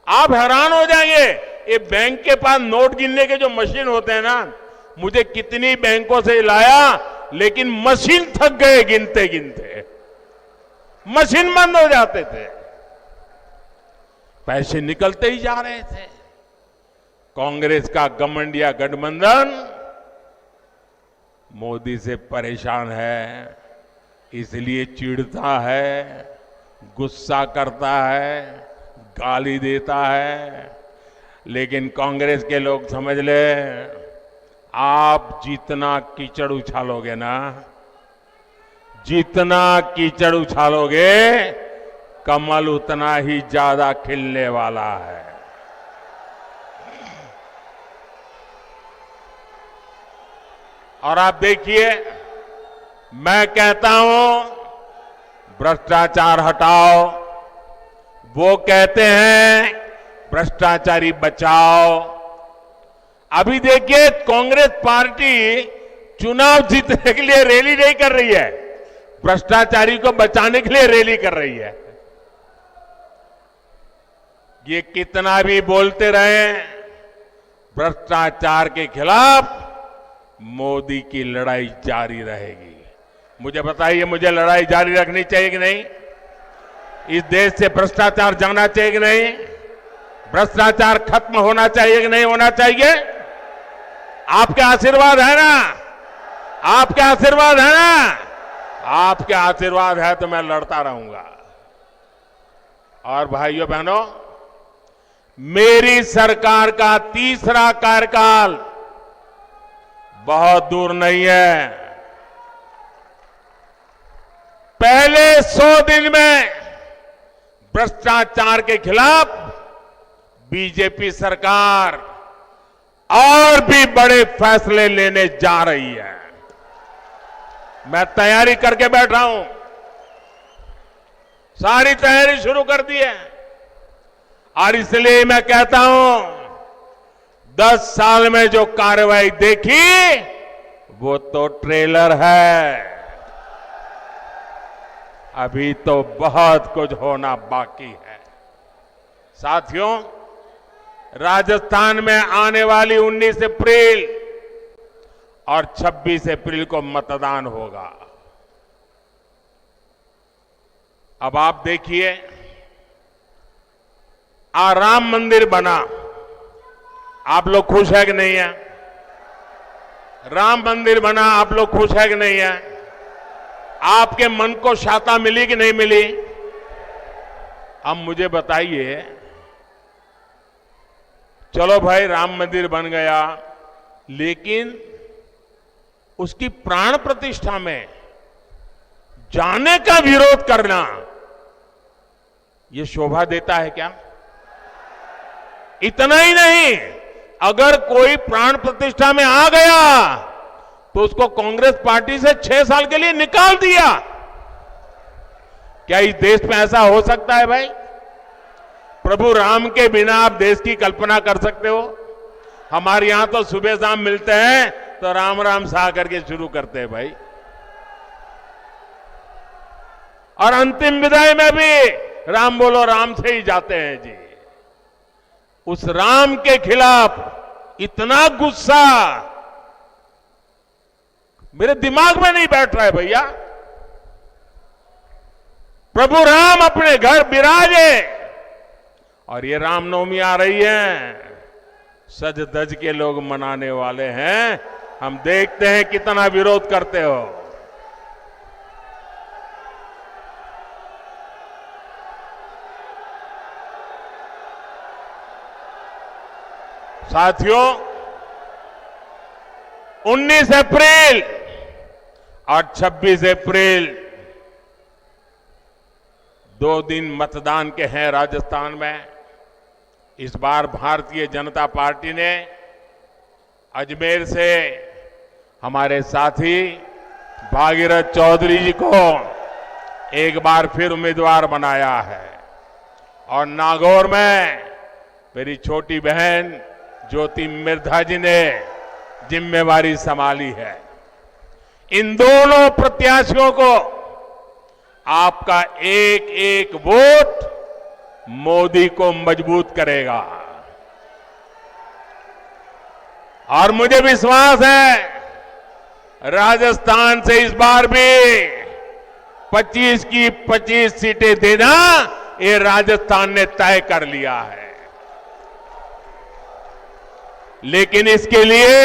[SPEAKER 4] आप हैरान हो जाएंगे, ये बैंक के पास नोट गिनने के जो मशीन होते हैं ना, मुझे कितनी बैंकों से लाया, लेकिन मशीन थक गए गिनते गिनते, मशीन बंद हो जाते थे, पैसे निकलते ही जा रहे थे। कांग्रेस का घमंडिया गठबंधन मोदी से परेशान है, इसलिए चिढ़ता है, गुस्सा करता है, गाली देता है। लेकिन कांग्रेस के लोग समझ ले, आप जितना कीचड़ उछालोगे ना, जितना कीचड़ उछालोगे, कमल उतना ही ज्यादा खिलने वाला है। और आप देखिए, मैं कहता हूं भ्रष्टाचार हटाओ, वो कहते हैं भ्रष्टाचारी बचाओ। अभी देखिए, कांग्रेस पार्टी चुनाव जीतने के लिए रैली नहीं कर रही है, भ्रष्टाचारी को बचाने के लिए रैली कर रही है। ये कितना भी बोलते रहे, भ्रष्टाचार के खिलाफ मोदी की लड़ाई जारी रहेगी। मुझे बताइए, मुझे लड़ाई जारी रखनी चाहिए कि नहीं? इस देश से भ्रष्टाचार जाना चाहिए कि नहीं? भ्रष्टाचार खत्म होना चाहिए कि नहीं होना चाहिए? आपके आशीर्वाद है ना? आपके आशीर्वाद है ना? आपके आशीर्वाद है तो मैं लड़ता रहूंगा। और भाइयों बहनों, मेरी सरकार का तीसरा कार्यकाल बहुत दूर नहीं है। पहले 100 दिन में भ्रष्टाचार के खिलाफ बीजेपी सरकार और भी बड़े फैसले लेने जा रही है। मैं तैयारी करके बैठा हूं, सारी तैयारी शुरू कर दी है। और इसलिए मैं कहता हूं, 10 साल में जो कार्रवाई देखी वो तो ट्रेलर है, अभी तो बहुत कुछ होना बाकी है। साथियों, राजस्थान में आने वाली 19 अप्रैल और 26 अप्रैल को मतदान होगा। अब आप देखिए, राम मंदिर बना, आप लोग खुश है कि नहीं है? राम मंदिर बना, आप लोग खुश है कि नहीं है? आपके मन को शांति मिली कि नहीं मिली? अब मुझे बताइए, चलो भाई राम मंदिर बन गया, लेकिन उसकी प्राण प्रतिष्ठा में जाने का विरोध करना, यह शोभा देता है क्या? इतना ही नहीं, अगर कोई प्राण प्रतिष्ठा में आ गया तो उसको कांग्रेस पार्टी से 6 साल के लिए निकाल दिया। क्या इस देश में ऐसा हो सकता है भाई? प्रभु राम के बिना आप देश की कल्पना कर सकते हो? हमारे यहां तो सुबह शाम मिलते हैं तो राम राम सा करके शुरू करते हैं भाई, और अंतिम विदाई में भी राम बोलो राम से ही जाते हैं जी। उस राम के खिलाफ इतना गुस्सा मेरे दिमाग में नहीं बैठ रहा है भैया। प्रभु राम अपने घर विराजे, और ये रामनवमी आ रही है, सज धज के लोग मनाने वाले हैं। हम देखते हैं कितना विरोध करते हो। साथियों, 19 अप्रैल और 26 अप्रैल 2 दिन मतदान के हैं राजस्थान में। इस बार भारतीय जनता पार्टी ने अजमेर से हमारे साथी भागीरथ चौधरी जी को एक बार फिर उम्मीदवार बनाया है और नागौर में मेरी छोटी बहन ज्योति मिर्धा जी ने जिम्मेवारी संभाली है। इन दोनों प्रत्याशियों को आपका एक एक वोट मोदी को मजबूत करेगा और मुझे विश्वास है राजस्थान से इस बार भी 25 की 25 सीटें देना ये राजस्थान ने तय कर लिया है। लेकिन इसके लिए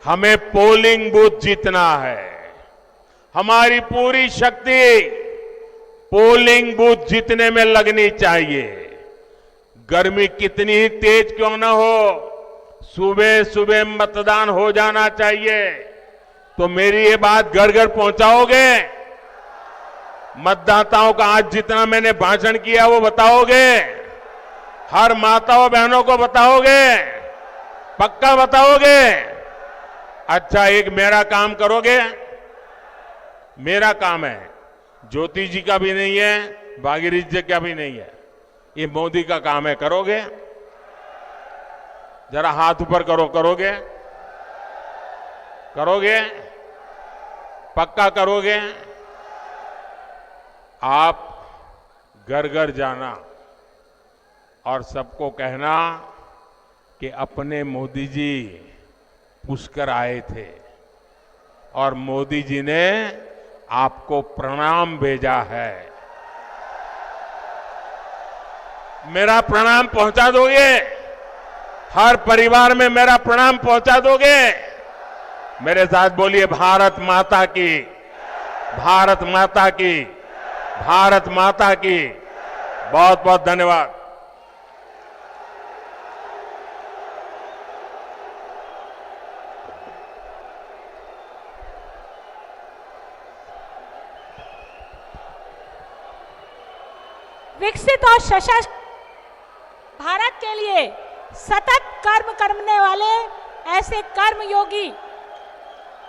[SPEAKER 4] हमें पोलिंग बूथ जीतना है। हमारी पूरी शक्ति पोलिंग बूथ जीतने में लगनी चाहिए। गर्मी कितनी ही तेज क्यों न हो, सुबह सुबह मतदान हो जाना चाहिए। तो मेरी ये बात घर घर पहुंचाओगे? मतदाताओं का आज जितना मैंने भाषण किया वो बताओगे? हर माताओं बहनों को बताओगे? पक्का बताओगे? अच्छा, एक मेरा काम करोगे? मेरा काम है, ज्योति जी का भी नहीं है, भागीरथ जी का भी नहीं है, ये मोदी का काम है। करोगे? जरा हाथ ऊपर करो। करोगे? करोगे? पक्का करोगे? आप घर घर जाना और सबको कहना कि अपने मोदी जी पुष्कर आए थे और मोदी जी ने आपको प्रणाम भेजा है। मेरा प्रणाम पहुंचा दोगे? हर परिवार में मेरा प्रणाम पहुंचा दोगे? मेरे साथ बोलिए, भारत माता की, भारत माता की, भारत माता की। बहुत बहुत धन्यवाद।
[SPEAKER 2] विकसित और सशक्त भारत के लिए सतत कर्म करने वाले ऐसे कर्मयोगी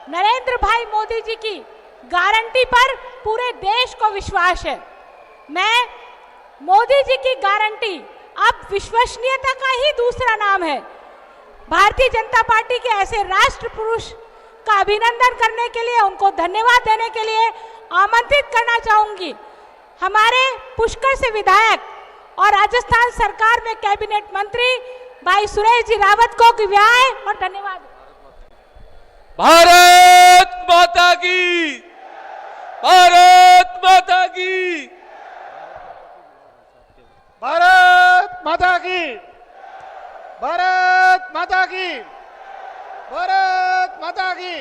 [SPEAKER 2] नरेंद्र भाई मोदी जी की गारंटी पर पूरे देश को विश्वास है। मैं मोदी जी की गारंटी अब विश्वसनीयता का ही दूसरा नाम है। भारतीय जनता पार्टी के ऐसे राष्ट्र पुरुष का अभिनंदन करने के लिए, उनको धन्यवाद देने के लिए आमंत्रित करना चाहूंगी हमारे पुष्कर से विधायक और राजस्थान सरकार में कैबिनेट मंत्री भाई सुरेश जी रावत को कि वे आए और धन्यवाद।
[SPEAKER 5] भारत माता की, भारत माता की,
[SPEAKER 6] भारत माता की, भारत माता की, भारत माता की,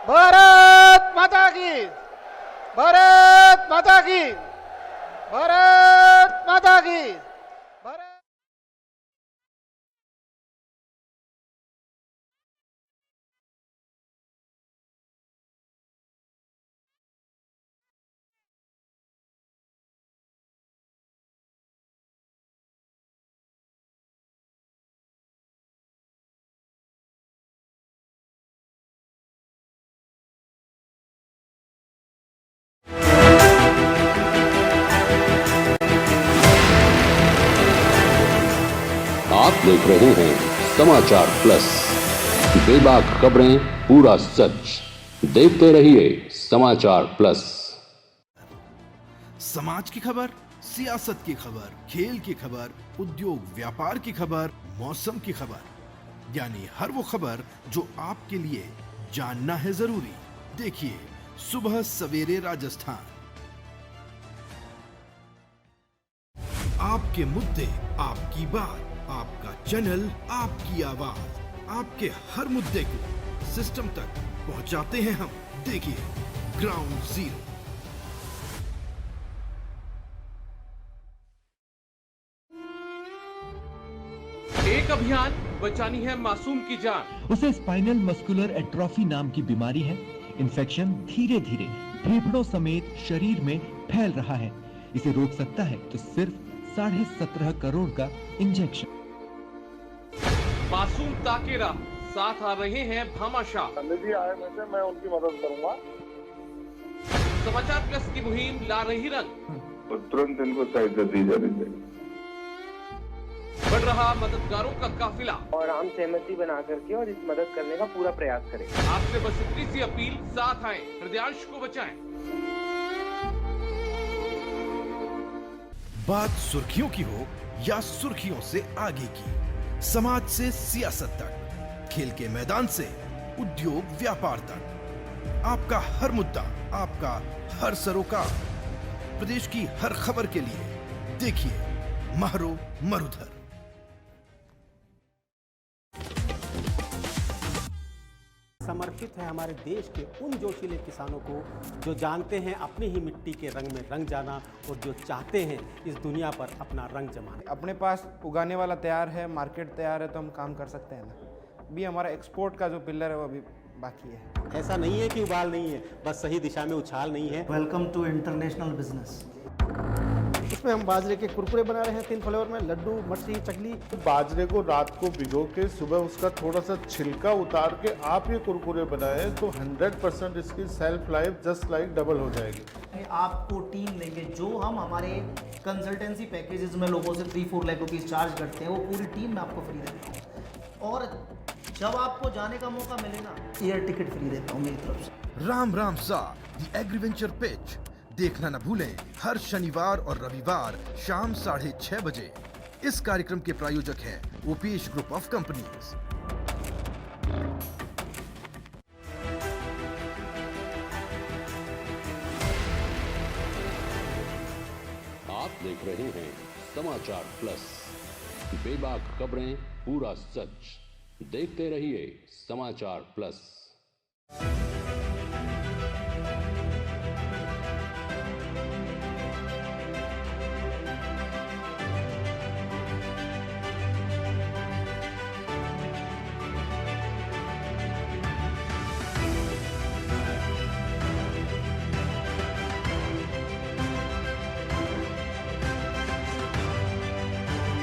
[SPEAKER 6] भारत माता की, भारत माता की, भारत माता की, भारत।
[SPEAKER 7] आप देख रहे हैं समाचार प्लस, बेबाक खबरें, पूरा सच। देखते रहिए समाचार प्लस।
[SPEAKER 8] समाज की खबर, सियासत की खबर, खेल की खबर, उद्योग व्यापार की खबर, मौसम की खबर, यानी हर वो खबर जो आपके लिए जानना है जरूरी। देखिए सुबह सवेरे राजस्थान। आपके मुद्दे, आपकी बात, आपका चैनल, आपकी आवाज, आपके हर मुद्दे को सिस्टम तक पहुंचाते हैं हम। देखिए ग्राउंड जीरो।
[SPEAKER 9] एक अभियान बचानी है मासूम की जान।
[SPEAKER 10] उसे स्पाइनल मस्कुलर एट्रोफी नाम की बीमारी है। इन्फेक्शन धीरे धीरे फेफड़ों समेत शरीर में फैल रहा है। इसे रोक सकता है तो सिर्फ 17.5 करोड़ का इंजेक्शन।
[SPEAKER 9] मासूम ताकेरा साथ आ रहे हैं भामाशाह।
[SPEAKER 4] निधि आयोग में से मैं उनकी मदद करूंगा।
[SPEAKER 9] समाचार प्लस की मुहिम ला रही रंग,
[SPEAKER 4] तो तुरंत इनको सहायता दी जानी चाहिए।
[SPEAKER 9] बढ़ रहा मददगारों का काफिला
[SPEAKER 6] और हम सहमति बना करके और इस मदद करने का पूरा प्रयास करें।
[SPEAKER 9] आपसे बस इतनी सी अपील, साथ आए, हृदयांश को बचाएं।
[SPEAKER 8] बात सुर्खियों की हो या सुर्खियों से आगे की, समाज से सियासत तक, खेल के मैदान से उद्योग व्यापार तक, आपका हर मुद्दा, आपका हर सरोकार, प्रदेश की हर खबर के लिए देखिए महरो मरुधर।
[SPEAKER 6] समर्पित है हमारे देश के उन जोशीले किसानों को जो जानते हैं अपनी ही मिट्टी के रंग में रंग जाना और जो चाहते हैं इस दुनिया पर अपना रंग जमाना।
[SPEAKER 11] अपने पास उगाने वाला तैयार है, मार्केट तैयार है, तो हम काम कर सकते हैं ना। भी हमारा एक्सपोर्ट का जो पिलर है वो अभी बाकी है।
[SPEAKER 6] ऐसा नहीं है कि उबाल नहीं है, बस सही दिशा में उछाल नहीं है।
[SPEAKER 12] Welcome to international business.
[SPEAKER 11] इसमें हम बाजरे के कुरकुरे बना रहे हैं 3 फ्लेवर में, लड्डू, मट्ठी, चकली।
[SPEAKER 4] बाजरे को रात को भिगो के सुबह उसका थोड़ा सा छिलका उतार के आप ये कुरकुरे बनाए तो 100% इसकी self life just like double हो जाएगी।
[SPEAKER 12] आपको टीम देंगे, जो हम हमारे कंसल्टेंसी पैकेजेस में लोगों से 3-4 लाख रुपीज चार्ज करते हैं, वो पूरी टीम में आपको फ्री देते हैं। और जब आपको जाने का मौका मिले ना, एयर टिकट फ्री देता हूँ मेरी तरफ से।
[SPEAKER 8] राम राम सा दी एग्रीवेंचर पिच देखना न भूलें हर शनिवार और रविवार शाम 6:30 बजे। इस कार्यक्रम के प्रायोजक हैं ओपीएश ग्रुप ऑफ कंपनीज।
[SPEAKER 7] आप देख रहे हैं समाचार प्लस, बेबाक खबरें, पूरा सच। देखते रहिए समाचार प्लस।